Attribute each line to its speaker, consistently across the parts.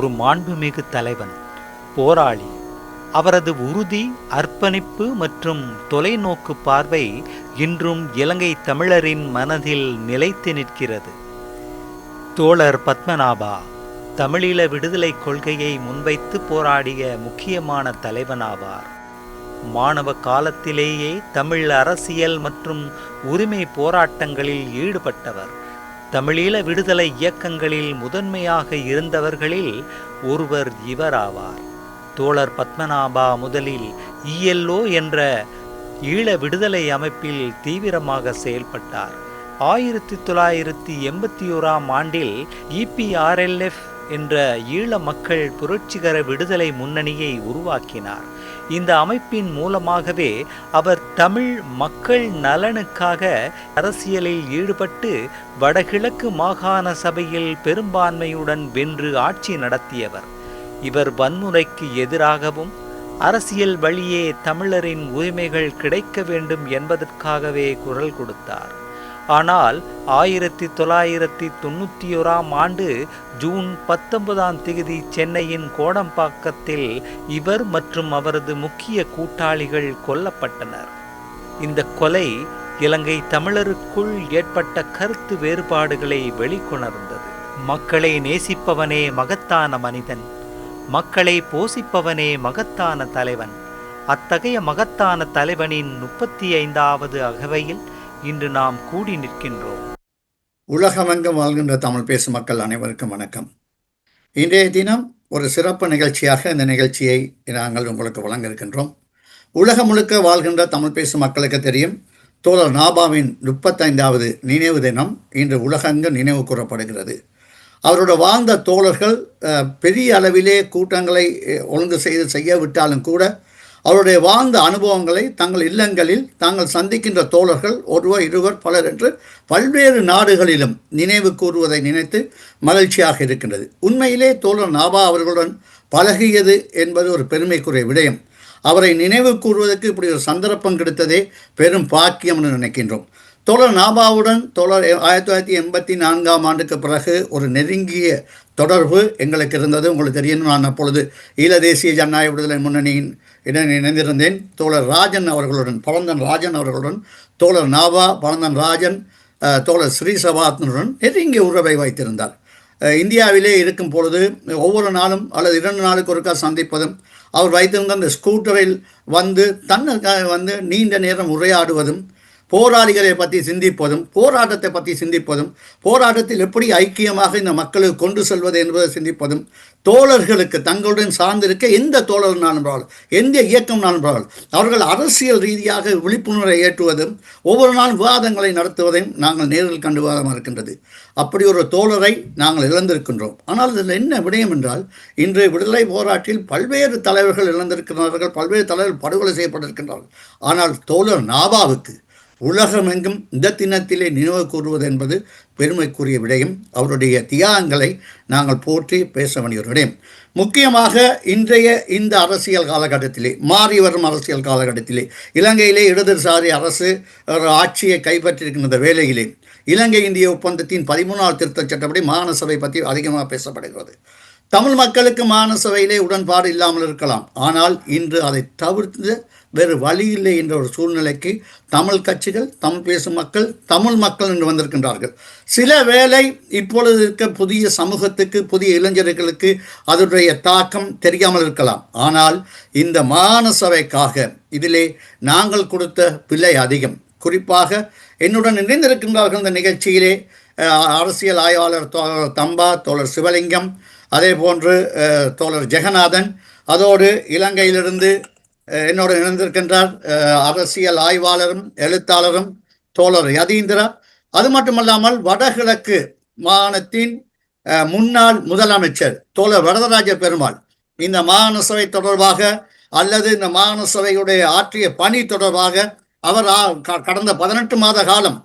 Speaker 1: ஒரு மாண்புமிகு தலைவன், போராளி. அவரது உறுதி, அர்ப்பணிப்பு மற்றும் தொலைநோக்கு பார்வை இன்றும் இலங்கை தமிழரின் மனதில் நிலைத்து நிற்கிறது. தோழர் பத்மநாபா தமிழீழ விடுதலை கொள்கையை முன்வைத்து போராடிய முக்கியமான தலைவனாவார். மாணவ காலத்திலேயே தமிழ் அரசியல் மற்றும் உரிமை போராட்டங்களில் ஈடுபட்டவர். தமிழீழ விடுதலை இயக்கங்களில் முதன்மையாக இருந்தவர்களில் ஒருவர் இவராவார். தோழர் பத்மநாபா முதலில் ELO என்ற ஈழ விடுதலை அமைப்பில் தீவிரமாக செயல்பட்டார். 1981ஆம் ஆண்டில் EPRLF என்ற ஈழ மக்கள் புரட்சிகர விடுதலை முன்னணியை உருவாக்கினார். இந்த அமைப்பின் மூலமாகவே அவர் தமிழ் மக்கள் நலனுக்காக அரசியலில் ஈடுபட்டு வடகிழக்கு மாகாண சபையில் பெரும்பான்மையுடன் வென்று ஆட்சி நடத்தியவர். இவர் வன்முறைக்கு எதிராகவும் அரசியல் வழியே தமிழரின் உரிமைகள் கிடைக்க வேண்டும் என்பதற்காகவே குரல் கொடுத்தார். ஆனால் 1991ஆம் ஆண்டு ஜூன் 19ஆம் தேதி சென்னையின் கோடம்பாக்கத்தில் இவர் மற்றும் அவரது முக்கிய கூட்டாளிகள் கொல்லப்பட்டனர். இந்த கொலை இலங்கை தமிழருக்குள் ஏற்பட்ட கருத்து வேறுபாடுகளை வெளிக்கொணர்ந்தது. மக்களை நேசிப்பவனே மகத்தான மனிதன், மக்களை போஷிப்பவனே மகத்தான தலைவன். அத்தகைய மகத்தான தலைவனின் 35வது அகவையில் இன்று நாம் கூடி நிற்கின்றோம்.
Speaker 2: உலகமெங்கும் வாழ்கின்ற தமிழ் பேசும் மக்கள் அனைவருக்கும் வணக்கம். இன்றைய தினம் ஒரு சிறப்பு நிகழ்ச்சியாக இந்த நிகழ்ச்சியை நாங்கள் உங்களுக்கு வழங்க இருக்கின்றோம். உலகம் முழுக்க வாழ்கின்ற தமிழ் பேசும் மக்களுக்கு தெரியும், தோழர் நாபாவின் 35வது நினைவு தினம் இன்று உலகெங்கும் நினைவு கூறப்படுகிறது. அவரோட வாழ்ந்த தோழர்கள் பெரிய அளவிலே கூட்டங்களை ஒழுங்கு செய்யவிட்டாலும் கூட அவருடைய வாழ்ந்த அனுபவங்களை தங்கள் இல்லங்களில் தாங்கள் சந்திக்கின்ற தோழர்கள் ஒருவர் இருவர் பலர் என்று பல்வேறு நாடுகளிலும் நினைவு கூறுவதை நினைத்து மகிழ்ச்சியாக இருக்கின்றது. உண்மையிலே தோழர் நாபா அவர்களுடன் பழகியது என்பது ஒரு பெருமைக்குரிய விடயம். அவரை நினைவு கூறுவதற்கு இப்படி ஒரு சந்தர்ப்பம் கிடைத்ததே பெரும் பாக்கியம் என்று நினைக்கின்றோம். தோழர் நாபாவுடன் 1984ஆம் ஆண்டுக்கு பிறகு ஒரு நெருங்கிய தொடர்பு எங்களுக்கு இருந்தது. உங்களுக்கு தெரியும், நான் அப்பொழுது ஈழ தேசிய ஜனநாயக விடுதலை முன்னணியின் இணைந்திருந்தேன். தோழர் ராஜன் அவர்களுடன், பழந்தன் ராஜன் அவர்களுடன் தோழர் நாபா, பழந்தன் ராஜன், தோழர் ஸ்ரீசபாத்தனுடன் நெருங்கிய உறவை வைத்திருந்தார். இந்தியாவிலே இருக்கும் பொழுது ஒவ்வொரு நாளும் அல்லது 2 நாளுக்கு ஒருக்கா சந்திப்பதும், அவர் வைத்திருந்த அந்த ஸ்கூட்டரில் வந்து வந்து நீண்ட நேரம் உரையாடுவதும், போராளிகளை பற்றி சிந்திப்பதும், போராட்டத்தை பற்றி சிந்திப்பதும், போராட்டத்தில் எப்படி ஐக்கியமாக இந்த மக்களுக்கு கொண்டு செல்வது என்பதை சிந்திப்பதும், தோழர்களுக்கு தங்களுடன் சார்ந்திருக்க எந்த தோழர்னாலும் எந்த இயக்கம்னாலும் அவர்கள் அரசியல் ரீதியாக விழிப்புணர்வை ஏற்றுவதும், ஒவ்வொரு நாளும் விவாதங்களை நடத்துவதையும் நாங்கள் நேரில் கண்டு விவாதமாக இருக்கின்றது. அப்படி ஒரு தோழரை நாங்கள் இழந்திருக்கின்றோம். ஆனால் இதில் என்ன விடயம் என்றால், இன்று விடுதலை போராட்டில் பல்வேறு தலைவர்கள் இழந்திருக்கிறார்கள், பல்வேறு தலைவர்கள் படுகொலை செய்யப்பட்டிருக்கின்றார்கள். ஆனால் தோழர் நாபாவுக்கு உலகமெங்கும் இந்த தினத்திலே நினைவு கூறுவது என்பது பெருமைக்குரிய விடயம். அவருடைய தியாகங்களை நாங்கள் போற்றி பேச வேண்டிய ஒரு விடயம். முக்கியமாக இன்றைய இந்த அரசியல் காலகட்டத்திலே, மாறி வரும் அரசியல் காலகட்டத்திலே, இலங்கையிலே இடதுசாரி அரசு ஆட்சியை கைப்பற்றியிருக்கின்ற வேளையிலே இலங்கை இந்திய ஒப்பந்தத்தின் 13வது திருத்தச் சட்டப்படி மாகாண சபை பற்றி அதிகமாக பேசப்படுகிறது. தமிழ் மக்களுக்கு மாகாண சபையிலே உடன்பாடு இல்லாமல் இருக்கலாம், ஆனால் இன்று அதை தவிர்த்து வேறு வழி இல்லை என்ற ஒரு சூழ்நிலைக்கு தமிழ் கட்சிகள், தமிழ் பேசும் மக்கள், தமிழ் மக்கள் என்று வந்திருக்கின்றார்கள். சில வேளை இப்பொழுது இருக்க புதிய சமூகத்துக்கு, புதிய இளைஞர்களுக்கு அதனுடைய தாக்கம் தெரியாமல் இருக்கலாம். ஆனால் இந்த மாகாண சபைக்காக இதிலே நாங்கள் கொடுத்த விலை அதிகம். குறிப்பாக என்னுடன் இணைந்திருக்கின்றார்கள் இந்த நிகழ்ச்சியிலே அரசியல் ஆய்வாளர் தோழர் தம்பா, தோழர் சிவலிங்கம், அதே போன்று தோழர் ஜெகநாதன், அதோடு இலங்கையிலிருந்து என்னோடு இணைந்திருக்கின்றார் அரசியல் ஆய்வாளரும் எழுத்தாளரும் தோழர் யதீந்திரா. அது மட்டுமல்லாமல் வடகிழக்கு மாகாணத்தின் முன்னாள் முதலமைச்சர் தோழர் வரதராஜ பெருமாள் இந்த மாகாண சபை தொடர்பாக அல்லது இந்த மாகாண சபையுடைய ஆற்றிய பணி தொடர்பாக அவர் கடந்த 18 மாத காலம்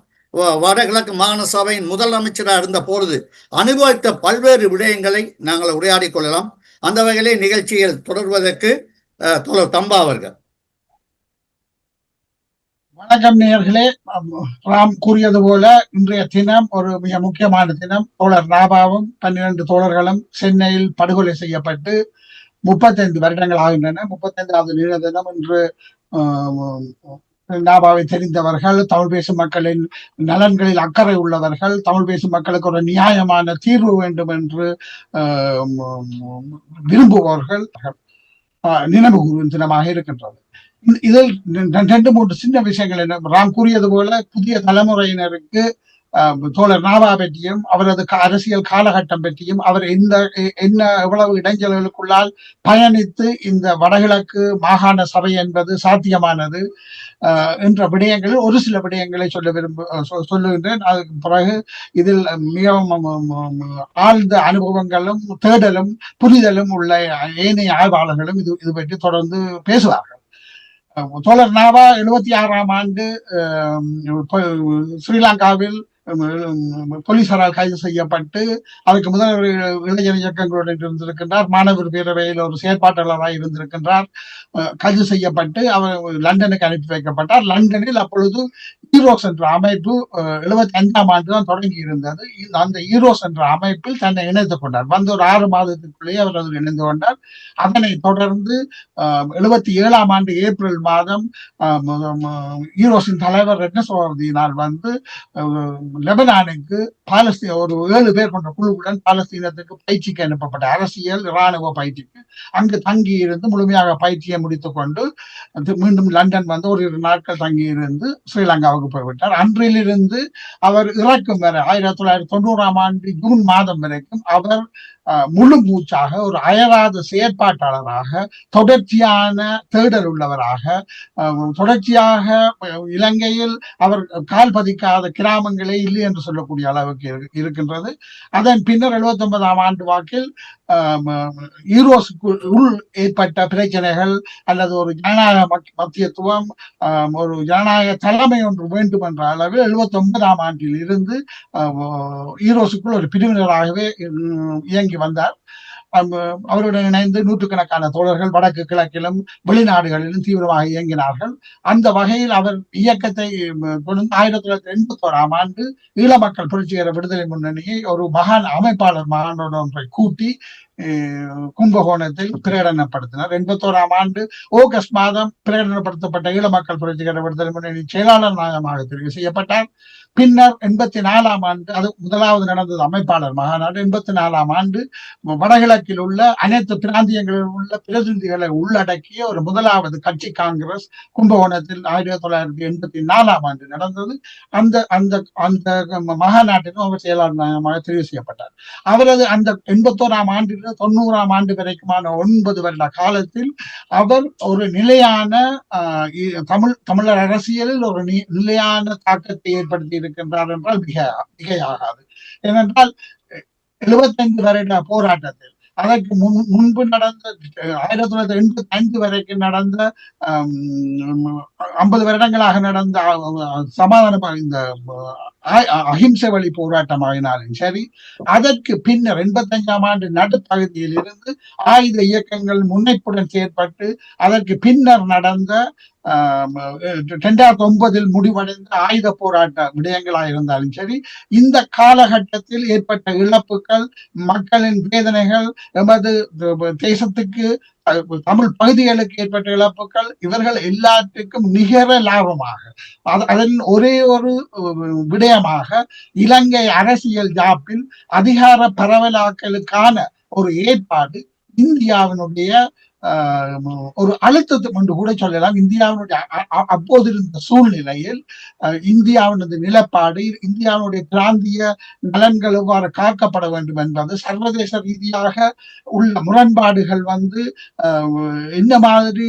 Speaker 2: வடகிழக்கு மாகாண சபையின் முதலமைச்சராக இருந்த பொழுது அனுபவித்த பல்வேறு விடயங்களை நாங்கள் உரையாடிக் கொள்ளலாம். அந்த வகையிலே நிகழ்ச்சியில் தொடர்வதற்கு தோழர் தம்பா அவர்கள்.
Speaker 3: வணக்கம் நேயர்களே. ராம் கூறியது போல இன்றைய தினம் ஒரு மிக முக்கியமான தினம். தோழர் ராபாவும் 12 தோழர்களும் சென்னையில் படுகொலை செய்யப்பட்டு 35 வருடங்கள் ஆகின்றன. 35வது நினைவு தினம் என்று நாபாவை தெரிந்தவர்கள், தமிழ் பேசும் மக்களின் நலன்களில் அக்கறை உள்ளவர்கள், தமிழ் பேசும் மக்களுக்கு ஒரு நியாயமான தீர்வு வேண்டும் என்று விரும்புபவர்கள் நினைவு கூறும் தினமாக இருக்கின்றது. இதில் 2-3 சின்ன விஷயங்கள் என்ன, ராம் கூறியது போல புதிய தலைமுறையினருக்கு தோழர் நாபா பற்றியும் அவரது அரசியல் காலகட்டம் பற்றியும் அவர் என்ன எவ்வளவு இடைஞ்சல்களுக்குள்ளால் பயணித்து இந்த வடகிழக்கு மாகாண சபை என்பது சாத்தியமானது என்ற விடயங்களில் ஒரு சில விடயங்களை சொல்லுகின்றேன். அதுக்கு பிறகு இதில் மிகவும் ஆழ்ந்த அனுபவங்களும் தேடலும் புரிதலும் உள்ள ஏனைய ஆய்வாளர்களும் இது பற்றி தொடர்ந்து பேசுவார்கள். தோழர் நாபா 76ஆம் ஆண்டு ஸ்ரீலங்காவில் போலீசாரால் கைது செய்யப்பட்டு அதுக்கு முதல் இளைஞர் இயக்கங்களுடன் இருந்திருக்கின்றார். மாணவர் பேரவையில் ஒரு செயற்பாட்டாளராக இருந்திருக்கின்றார். கைது செய்யப்பட்டு அவர் லண்டனுக்கு அனுப்பி வைக்கப்பட்டார். லண்டனில் அப்பொழுது ஈரோஸ் என்ற அமைப்பு 75ஆம் ஆண்டு தான் தொடங்கி இருந்தது. அந்த ஈரோஸ் என்ற அமைப்பில் தன்னை இணைத்துக் கொண்டார். வந்து ஒரு 6 மாதத்துக்குள்ளேயே அவர் அதில் இணைந்து கொண்டார். அதனை தொடர்ந்து 77ஆம் ஆண்டு ஏப்ரல் மாதம் ஈரோஸின் தலைவர் ரெட்னசோவர்தியினால் வந்து லெபனானுக்கு பாலஸ்தீன ஒரு 7 பேர் கொண்ட குழுவுடன் பாலஸ்தீனத்துக்கு பயிற்சிக்கு அனுப்பப்பட்ட அரசியல் இராணுவ பயிற்சிக்கு அங்கு தங்கி இருந்து முழுமையாக பயிற்சியை முடித்துக் கொண்டு மீண்டும் லண்டன் வந்து ஒரு 2 நாட்கள் தங்கி இருந்து ஸ்ரீலங்காவுக்கு போய்விட்டார். அன்றிலிருந்து அவர் இறக்கும் வரை 1990ஆம் ஆண்டு ஜூன் மாதம் வரைக்கும் அவர் முழு மூச்சாக ஒரு அயராத செயற்பாட்டாளராக தொடர்ச்சியான தேடல் உள்ளவராக தொடர்ச்சியாக இலங்கையில் அவர் கால் பதிக்காத கிராமங்களே இல்லை என்று சொல்லக்கூடிய அளவுக்கு இருக்கின்றது. அதன் பின்னர் 79ஆம் ஆண்டு வாக்கில் ஈரோஸுக்கு உள் ஏற்பட்ட பிரச்சனைகள் அல்லது ஒரு ஜனநாயக மத்தியத்துவம் ஒரு ஜனநாயக தலைமை ஒன்று வேண்டும் என்ற அளவில் 79ஆம் ஆண்டில் இருந்து ஈரோஸுக்குள் ஒரு பிரிவினராகவே இயங்கி வந்தார். அவருடன் இணைந்து நூற்றுக்கணக்கான தோழர்கள் வடக்கு கிழக்கிலும் வெளிநாடுகளிலும் தீவிரமாக இயங்கினார்கள். அந்த வகையில் அவர் இயக்கத்தை 1981ஆம் ஆண்டு ஈழ மக்கள் புரட்சிகர விடுதலை முன்னணியை ஒரு மகான் அமைப்பாளர் மாநாடு ஒன்றை கூட்டி கும்பகோணத்தில் பிரகடனப்படுத்தினார். 81ஆம் ஆண்டு ஆகஸ்ட் மாதம் பிரகடனப்படுத்தப்பட்ட ஈழ மக்கள் புரட்சிகர விடுதலை முன்னணி செயலாளர் நாயகமாக தெரிவு செய்யப்பட்டார். பின்னர் 84ஆம் ஆண்டு அது முதலாவது நடந்தது அமைப்பாளர் மாநாடு. 84ஆம் ஆண்டு வடகிழக்கில் உள்ள அனைத்து பிராந்தியங்களில் உள்ள பிரதிநிதிகளை உள்ளடக்கிய ஒரு முதலாவது கட்சி காங்கிரஸ் கும்பகோணத்தில் 1984ஆம் ஆண்டு நடந்தது. அந்த அந்த அந்த மகாநாட்டிலும் அவர் செயலாளர் நாயகமாக தெரிவு செய்யப்பட்டார். அவரது அந்த 81ஆம் ஆண்டில் 90ஆம் ஆண்டு வரைக்குமான 9 வருட காலத்தில் அவர் ஒரு நிலையான தமிழர் அரசியலில் ஒரு நிலையான தாக்கத்தை ஏற்படுத்தி இருக்கின்றார் என்றால் மிகையாகாது. ஏனென்றால் 75 வருட போராட்டத்தில் அதற்கு முன்பு நடந்த 1985 வரைக்கும் நடந்த 50 வருடங்களாக நடந்த சமாதான இந்த அஹிம்சை வழி போராட்டமாகினாலும் சரி, அதற்கு பின்னர் 85ஆம் ஆண்டு நடுப்பகுதியில் இருந்து ஆயுத இயக்கங்கள் முனைப்புடன் செயற்பட்டு அதற்கு பின்னர் நடந்த 2009 முடிவடைந்த ஆயுத போராட்ட விடயங்களாக இருந்தாலும் சரி, இந்த காலகட்டத்தில் ஏற்பட்ட இழப்புகள், மக்களின் வேதனைகள், எமது தேசத்துக்கு தமிழ் பகுதிகளுக்கு ஏற்பட்ட இழப்புகள், இவர்கள் எல்லாத்துக்கும் நிகர லாபமாக அதன் ஒரே ஒரு விடயமாக இலங்கை அரசியல் ஜாப்பில் அதிகார பரவலாக்கலுக்கான ஒரு ஏற்பாடு இந்தியாவினுடைய ஒரு அழுத்தத்தை கொண்டு கூட சொல்லலாம். இந்தியாவினுடைய அப்போது இருந்த சூழ்நிலையில் இந்தியாவினது நிலப்பாடு, இந்தியாவுடைய பிராந்திய நலன்கள் எவ்வாறு காக்கப்பட வேண்டும் என்பது, சர்வதேச ரீதியாக உள்ள முரண்பாடுகள் வந்து என்ன மாதிரி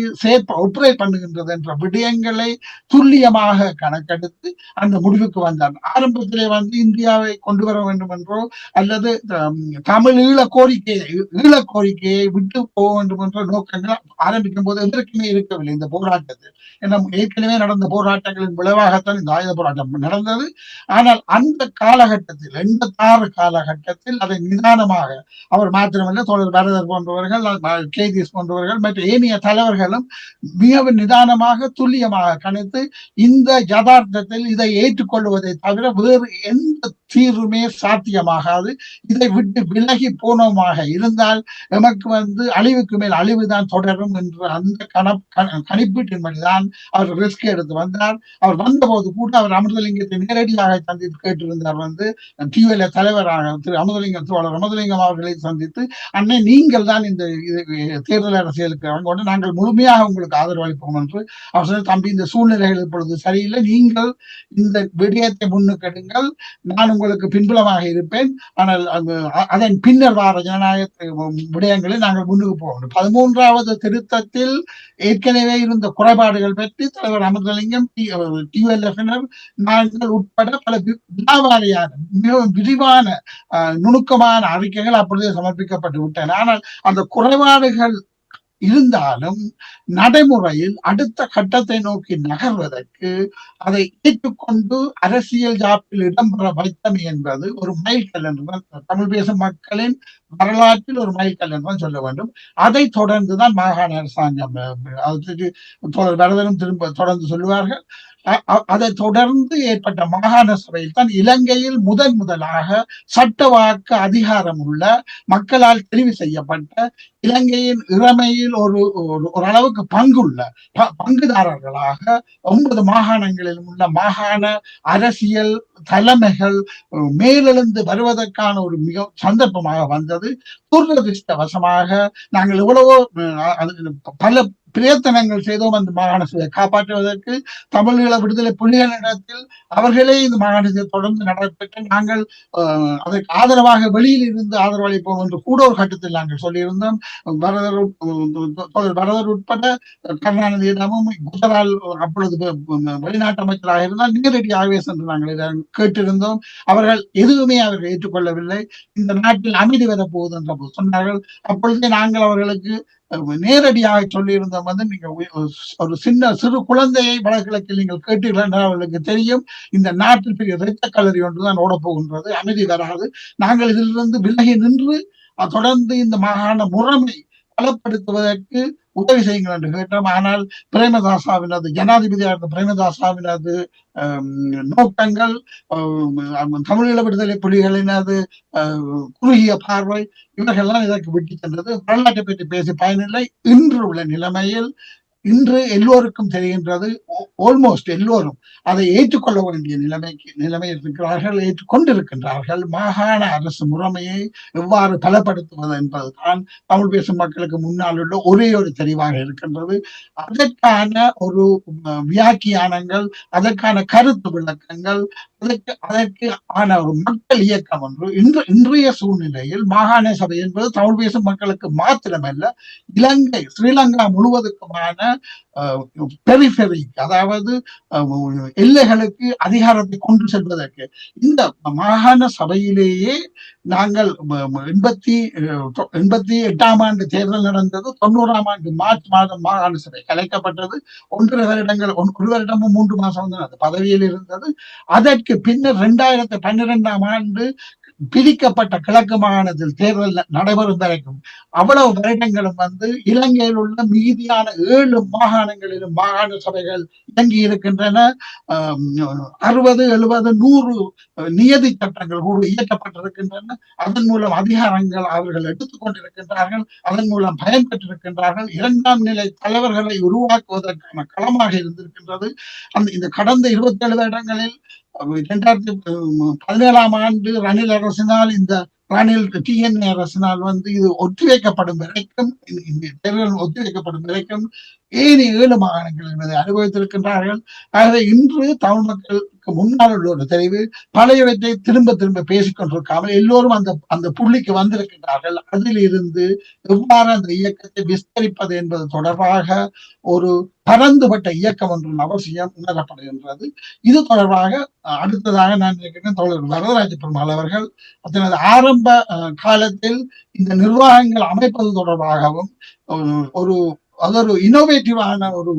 Speaker 3: ஒப்ரேட் பண்ணுகின்றது என்ற விடயங்களை துல்லியமாக கணக்கெடுத்து அந்த முடிவுக்கு வந்தார். ஆரம்பத்திலே வந்து இந்தியாவை கொண்டு வர வேண்டும் என்றோ அல்லது தமிழ் ஈழ கோரிக்கையை விட்டு போக வேண்டும் என்ற நோக்கங்கள் ஆரம்பிக்கும் போது எதற்குமே இருக்கவில்லை இந்த போராட்டத்தில். ஏன்னா ஏற்கனவே நடந்த போராட்டங்களின் விளைவாகத்தான் இந்த ஆயுத போராட்டம் நடந்தது. ஆனால் அந்த காலகட்டத்தில் 86 காலகட்டத்தில் அதை நிதானமாக அவர் மாத்திரமல்ல தோழர் பரதர் போன்றவர்கள், கேதீஸ் போன்றவர்கள் மற்ற ஏனைய தலைவர்களும் மிகவும் நிதானமாக துல்லியமாக கணித்து இந்த யதார்த்தத்தில் இதை ஏற்றுக்கொள்வதை தவிர வேறு எந்த தீர்வுமே சாத்தியமாகாது. இதை விட்டு விலகி போனோமாக இருந்தால் நமக்கு அழிவுக்கு மேல் அழிவுதான் தொடரும் என்ற அந்த கணிப்பீட்டின்படிதான் அவர் ரிஸ்க் எடுத்து வந்தார். அவர் வந்தபோது கூட அவர் அமிர்தலிங்கத்தை நேரடியாக சந்தித்து கேட்டிருந்தார். டியூஎல்ஏ தலைவராக திரு அமிர்தலிங்கம் அவர்களை சந்தித்து, அன்னை நீங்கள் தான் இந்த தேர்தல் அரசியலுக்கு கொண்டு நாங்கள் முழுமையாக உங்களுக்கு ஆதரவு அளிப்போம் என்று அவர் சொன்ன, தம்பி இந்த சூழ்நிலைகள் இப்பொழுது சரியில்லை, நீங்கள் இந்த விடயத்தை முன்னுக்கெடுங்கள், நான் உங்களுக்கு பின்புலமாக இருப்பேன், ஆனால் அதன் பின்னர் வார ஜனநாயக விடயங்களை நாங்கள் முன்னுக்கு போகணும். 13வது திருத்தத்தில் ஏற்கனவே இருந்த குறைபாடுகள் பற்றி தலைவர் அமிர்தலிங்கம், டியூஎல்எஃபினர், நாங்கள் உட்பட பல வியாபாரியான மிகவும் விரிவான நுணுக்கமான அறிக்கைகள் அப்பொழுதே சமர்ப்பிக்கப்பட்டு விட்டன. ஆனால் அந்த குறைபாடுகள் இருந்தாலும் நடைமுறையில் அடுத்த கட்டத்தை நோக்கி நகர்வதற்கு அதை ஏற்றுக்கொண்டு அரசியல் ஜாப்பில் இடம்பெற வைத்தமை என்பது ஒரு மைல்கல் என்று தமிழ் பேசும் மக்களின் வரலாற்றில் ஒரு மைல்கல் என்று சொல்ல வேண்டும். அதை தொடர்ந்துதான் மாகாண அரசாங்கம், தோழர் பரதரும் திரும்ப தொடர்ந்து சொல்லுவார்கள், அதை தொடர்ந்து ஏற்பட்ட மாகாண சபையில் தான் இலங்கையில் முதலாக சட்டவாக்க அதிகாரம் உள்ள மக்களால் தெரிவு செய்யப்பட்ட இலங்கையின் இறைமையில் ஓரளவுக்கு பங்குள்ள பங்குதாரர்களாக 9 மாகாணங்களிலும் உள்ள மாகாண அரசியல் தலைமைகள் மேலெழுந்து வருவதற்கான ஒரு மிக சந்தர்ப்பமாக வந்தது. துரதிருஷ்டவசமாக நாங்கள் எவ்வளவோ பல பிரயத்தனங்கள் செய்தோம் அந்த மாகாண சபையை காப்பாற்றுவதற்கு. தமிழீழ விடுதலை புலிகளிடத்தில் அவர்களே இந்த மாகாணத்தை தொடர்ந்து நடைபெற்று நாங்கள் அதற்கு ஆதரவாக வெளியில் இருந்து ஆதரவு அளிப்போம் என்று கூட ஒரு கட்டத்தில் நாங்கள் சொல்லியிருந்தோம். பரதர் உட்பட கருணாநிதியிடமும் குஜரால் அப்பொழுது வெளிநாட்டு அமைச்சராக இருந்தால் நேரடியாகவே சென்று நாங்கள் கேட்டிருந்தோம். அவர்கள் எதுவுமே அவர்கள் ஏற்றுக்கொள்ளவில்லை. இந்த நாட்டில் அமைதி வரப்போகுது என்று சொன்னார்கள். அப்பொழுதே நாங்கள் அவர்களுக்கு நேரடியாக சொல்லியிருந்தோம், நீங்க ஒரு சிறு குழந்தையை வடகிழக்கில் நீங்கள் கேட்டீர்கள் என்றால் அவர்களுக்கு தெரியும் இந்த நாட்டில் பெரிய இரத்த கலரி ஒன்றுதான் ஓடப்போகின்றது, அமைதி வராது, நாங்கள் இதிலிருந்து விலகி நின்று தொடர்ந்து இந்த மாகாண முறைமை பலப்படுத்துவதற்கு உதவி செய்யுங்கள் என்று கேட்டோம். ஆனால் பிரேமதாசாவினது, ஜனாதிபதியாக இருந்த பிரேமதாசாவினது நோக்கங்கள், தமிழீழ விடுதலை புலிகளினது குறுகிய பார்வை, இவர்கள்லாம் இதற்கு விட்டு சென்றது. வரலாற்றை பற்றி பேசி பயனில்லை. இன்று உள்ள நிலைமையில் இன்று எல்லோருக்கும் தெரிகின்றது, ஆல்மோஸ்ட் எல்லோரும் அதை ஏற்றுக்கொள்ள வேண்டிய நிலைமை இருக்கிறார்கள், ஏற்றுக்கொண்டிருக்கின்றார்கள். மாகாண அரசு முறைமையை எவ்வாறு பலப்படுத்துவது என்பதுதான் தமிழ் பேசும் மக்களுக்கு முன்னால் உள்ள ஒரே ஒரு தெரிவாக இருக்கின்றது. அதற்கான ஒரு வியாக்கியானங்கள், அதற்கான கருத்து விளக்கங்கள், அதற்கு ஆன ஒரு மக்கள் இயக்கம் ஒன்று இன்றைய சூழ்நிலையில் மாகாண சபை என்பது தமிழ் பேசும் மக்களுக்கு மாத்திரமல்ல, இலங்கை ஸ்ரீலங்கா முழுவதுக்குமான பெரிஃபெரி, அதாவது எல்லைகளுக்கு அதிகாரத்தை கொண்டு செல்வதற்கு இந்த மாகாண சபையிலேயே நாங்கள் 88ஆம் ஆண்டு தேர்தல் நடந்தது. 90ஆம் ஆண்டு மார்ச் மாதம் மாகாண சபை கலைக்கப்பட்டது. 1 வருடமும் 3 மாசம் தான் அது பதவியில் இருந்தது. அதற்கு பின்னர் 2012ஆம் ஆண்டு பிரிக்கப்பட்ட கிழக்கு மாகாணத்தில் தேர்தல் நடைபெறும் வரைக்கும் அவ்வளவு வருடங்களும் இலங்கையில் உள்ள மீதியான 7 மாகாணங்களிலும் மாகாண சபைகள் இயங்கி இருக்கின்றன. 60, 70, 100 நியதி சட்டங்கள் கூட இயற்றப்பட்டிருக்கின்றன. அதன் மூலம் அதிகாரங்கள் அவர்கள் எடுத்துக் கொண்டிருக்கின்றார்கள், அதன் மூலம் பயன்பெற்றிருக்கின்றார்கள். 2ஆம் நிலை தலைவர்களை உருவாக்குவதற்கான களமாக இருந்திருக்கின்றது. இந்த கடந்த 27 வருடங்களில் 2017ஆம் ஆண்டு ரணில் அரசினால், இந்த ரணில் டிஎன்ஏ அரசினால் இது ஒத்திவைக்கப்படும் வரைக்கும், தேர்தல் ஒத்திவைக்கப்படும் வரைக்கும் ஏனைய 7 மாகாணங்கள் என்பதை அனுபவித்திருக்கின்றார்கள். ஆகவே இன்று தமிழ் மக்களுக்கு முன்னால் உள்ள ஒரு தெரிவு பழையவற்றை திரும்ப திரும்ப பேசிக் கொண்டிருக்காமல் எல்லோரும் அந்த அந்த புள்ளிக்கு வந்திருக்கின்றார்கள். அதில் இருந்து எவ்வாறு அந்த இயக்கத்தை விஸ்தரிப்பது என்பது தொடர்பாக ஒரு பரந்துபட்ட இயக்கம் ஒன்றின் அவசியம் உணரப்படுகின்றது. இது தொடர்பாக அடுத்ததாக நான் நினைக்கிறேன் தோழர் வரதராஜ பெருமாள் அவர்கள் தனது ஆரம்ப காலத்தில் இந்த நிர்வாகங்கள் அமைப்பது தொடர்பாகவும் ஒரு அது ஒரு இன்னோவேட்டிவான ஒரு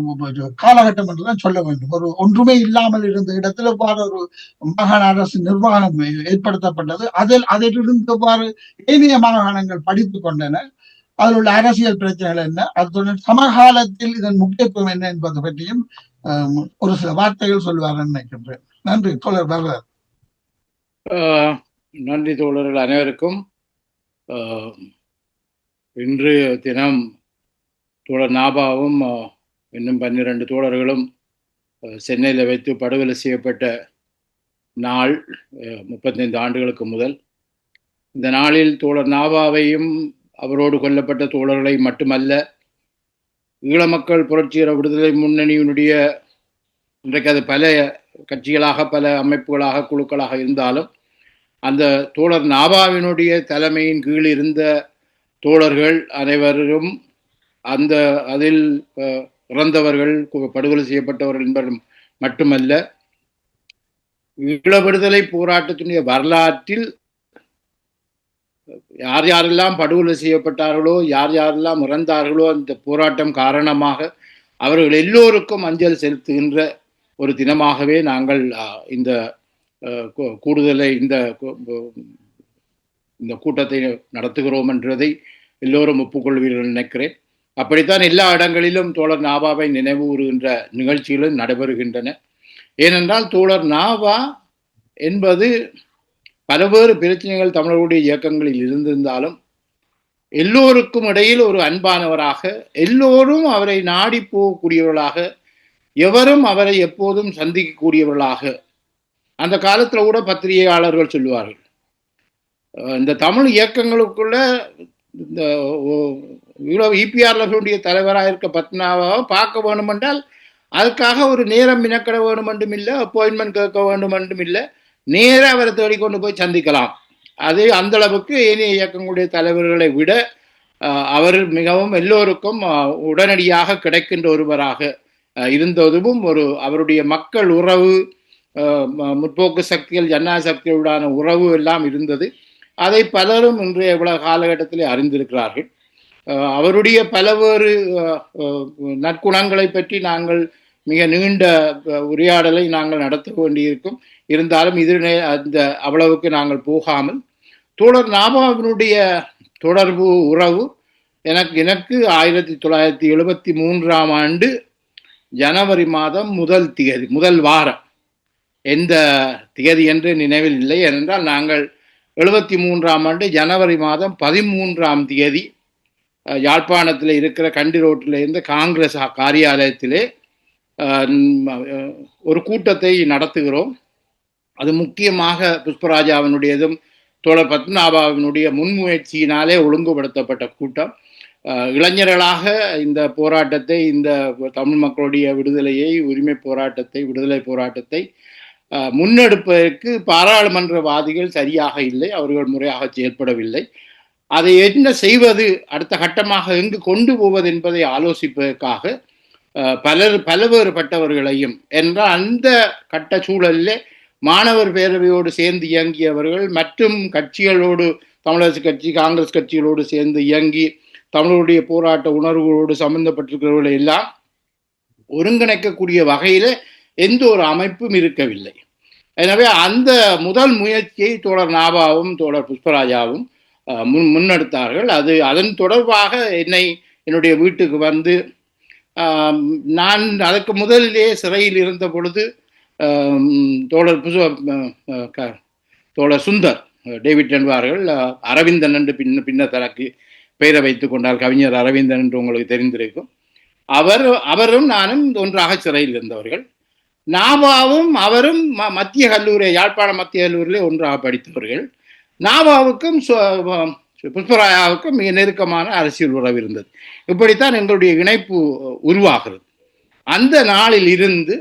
Speaker 3: காலகட்டம் என்றுதான் சொல்ல வேண்டும். ஒரு ஒன்றுமே இல்லாமல் இருந்த இடத்துல எவ்வாறு ஒரு மாகாண அரசு நிர்வாகம் ஏற்படுத்தப்பட்டது, அதிலிருந்து எவ்வாறு ஏனைய மாகாணங்கள் படித்துக் கொண்டன, அதில் உள்ள அரசியல் பிரச்சனைகள் என்ன, அதுடன் சமகாலத்தில் இதன் முக்கியத்துவம் என்ன என்பது பற்றியும் ஒரு சில வார்த்தைகள் சொல்லுவார் நினைக்கின்றேன். நன்றி தோழர் பரதர்.
Speaker 4: நன்றி தோழர்கள் அனைவருக்கும். இன்று தினம் தோழர் நாபாவும் இன்னும் 12 தோழர்களும் சென்னையில் வைத்து படுகொலை செய்யப்பட்ட நாள் 35 ஆண்டுகளுக்கு முதல். இந்த நாளில் தோழர் நாபாவையும் அவரோடு கொல்லப்பட்ட தோழர்களை மட்டுமல்ல, ஈழ மக்கள் புரட்சிகர விடுதலை முன்னணியினுடைய இன்றைக்கு அது பல கட்சிகளாக பல அமைப்புகளாக குழுக்களாக இருந்தாலும் அந்த தோழர் நாபாவினுடைய தலைமையின் கீழ் இருந்த தோழர்கள் அனைவரும் அந்த அதில் இறந்தவர்கள் படுகொலை செய்யப்பட்டவர்கள் என்பது மட்டுமல்ல, ஈழ விடுதலை போராட்டத்தினுடைய வரலாற்றில் யார் யாரெல்லாம் படுகொலை செய்யப்பட்டார்களோ யார் யாரெல்லாம் இறந்தார்களோ அந்த போராட்டம் காரணமாக அவர்கள் எல்லோருக்கும் அஞ்சல் செலுத்துகின்ற ஒரு தினமாகவே நாங்கள் இந்த கூடுதலை இந்த கூட்டத்தை நடத்துகிறோம் என்றதை எல்லோரும் ஒப்புக்கொள்வீர்கள் நினைக்கிறேன். அப்படித்தான் எல்லா இடங்களிலும் தோழர் நாபாவை நினைவு கூறுகின்ற நிகழ்ச்சிகளும் நடைபெறுகின்றன. ஏனென்றால் தோழர் நாபா என்பது பல்வேறு பிரச்சனைகள் தமிழர்களுடைய இயக்கங்களில் இருந்திருந்தாலும் எல்லோருக்கும் இடையில் ஒரு அன்பானவராக, எல்லோரும் அவரை நாடி போகக்கூடியவர்களாக, எவரும் அவரை எப்போதும் சந்திக்கக்கூடியவர்களாக, அந்த காலத்தில் கூட பத்திரிகையாளர்கள் சொல்லுவார்கள், இந்த தமிழ் இயக்கங்களுக்குள்ள இந்த இபிஆர்எஃப்னுடைய தலைவராக இருக்க பத்மநாபாவை பார்க்க வேண்டும் என்றால் அதுக்காக ஒரு நேரம் மினக்கட வேண்டும் என்றும் இல்லை, அப்பாயின்மெண்ட் கேட்க வேண்டும் என்றும் இல்லை, நேராக அவரை தேடிக்கொண்டு போய் சந்திக்கலாம். அது அந்த அளவுக்கு ஏனைய இயக்கங்களுடைய தலைவர்களை விட அவர் மிகவும் எல்லோருக்கும் உடனடியாக கிடைக்கின்ற ஒருவராக இருந்ததும் ஒரு அவருடைய மக்கள் உறவு, முற்போக்கு சக்திகள் ஜனநாயக சக்திகளுடான உறவு எல்லாம் இருந்தது. அதை பலரும் இன்றைய இவ்வளவு காலகட்டத்திலே அறிந்திருக்கிறார்கள். அவருடைய பலவேறு நற்குணங்களை பற்றி நாங்கள் மிக நீண்ட உரையாடலை நாங்கள் நடத்த வேண்டியிருக்கும். இருந்தாலும் இதனை அந்த அவ்வளவுக்கு நாங்கள் போகாமல் தோழர் நாபாவினுடைய தொடர்பு உறவு எனக்கு 1973 ஆண்டு ஜனவரி மாதம் முதல் வாரம், எந்த திகதி என்று நினைவில் இல்லை. ஏனென்றால் நாங்கள் 73 ஆண்டு ஜனவரி மாதம் 13ஆம் தேதி யாழ்ப்பாணத்தில் இருக்கிற கண்டி ரோட்டில் இருந்த காங்கிரஸ் காரியாலயத்திலே ஒரு கூட்டத்தை நடத்துகிறோம். அது முக்கியமாக புஷ்பராஜாவினுடையதும் தோழர் பத்மநாபாவினுடைய முன்முயற்சியினாலே ஒழுங்குபடுத்தப்பட்ட கூட்டம். இளைஞர்களாக இந்த போராட்டத்தை, இந்த தமிழ் மக்களுடைய விடுதலையை, உரிமை போராட்டத்தை, விடுதலை போராட்டத்தை முன்னெடுப்பதற்கு பாராளுமன்றவாதிகள் சரியாக இல்லை, அவர்கள் முறையாக செயல்படவில்லை. அதை என்ன செய்வது, அடுத்த கட்டமாக எங்கு கொண்டு போவது என்பதை ஆலோசிப்பதற்காக பலவேறுபட்டவர்களையும் என்றால் அந்த கட்ட சூழலிலே மாணவர் பேரவையோடு சேர்ந்து இயங்கியவர்கள் மற்றும் கட்சிகளோடு, தமிழரசு கட்சி, காங்கிரஸ் கட்சிகளோடு சேர்ந்து இயங்கி தமிழருடைய போராட்ட உணர்வுகளோடு சம்பந்தப்பட்டிருக்கிறவர்கள் எல்லாம் ஒருங்கிணைக்கக்கூடிய வகையில் எந்த ஒரு அமைப்பும் இருக்கவில்லை. எனவே அந்த முதல் முயற்சியை தோழர் நாபாவும் தோழர் புஷ்பராஜாவும் முன்னெடுத்தார்கள். அது அதன் தொடர்பாக என்னுடைய வீட்டுக்கு வந்து, நான் அதற்கு முதலிலே சிறையில் இருந்த பொழுது தோழர் சுந்தர் டேவிட் என்பார்கள், அரவிந்தன் என்று பின்னர் தனக்கு பெயரை வைத்துக் கொண்டார், கவிஞர் அரவிந்தன் என்று உங்களுக்கு தெரிந்திருக்கும். அவரும் நானும் ஒன்றாக சிறையில் இருந்தவர்கள். நாபாவும் அவரும் மத்திய கல்லூரி, யாழ்ப்பாண மத்திய கல்லூரியிலே ஒன்றாக படித்தவர்கள். நாபாவுக்கும் புஷ்பராயாவுக்கும் மிக நெருக்கமான அரசியல் உறவு இருந்தது. இப்படித்தான் எங்களுடைய இணைப்பு உருவாகிறது. அந்த நாளில் இருந்து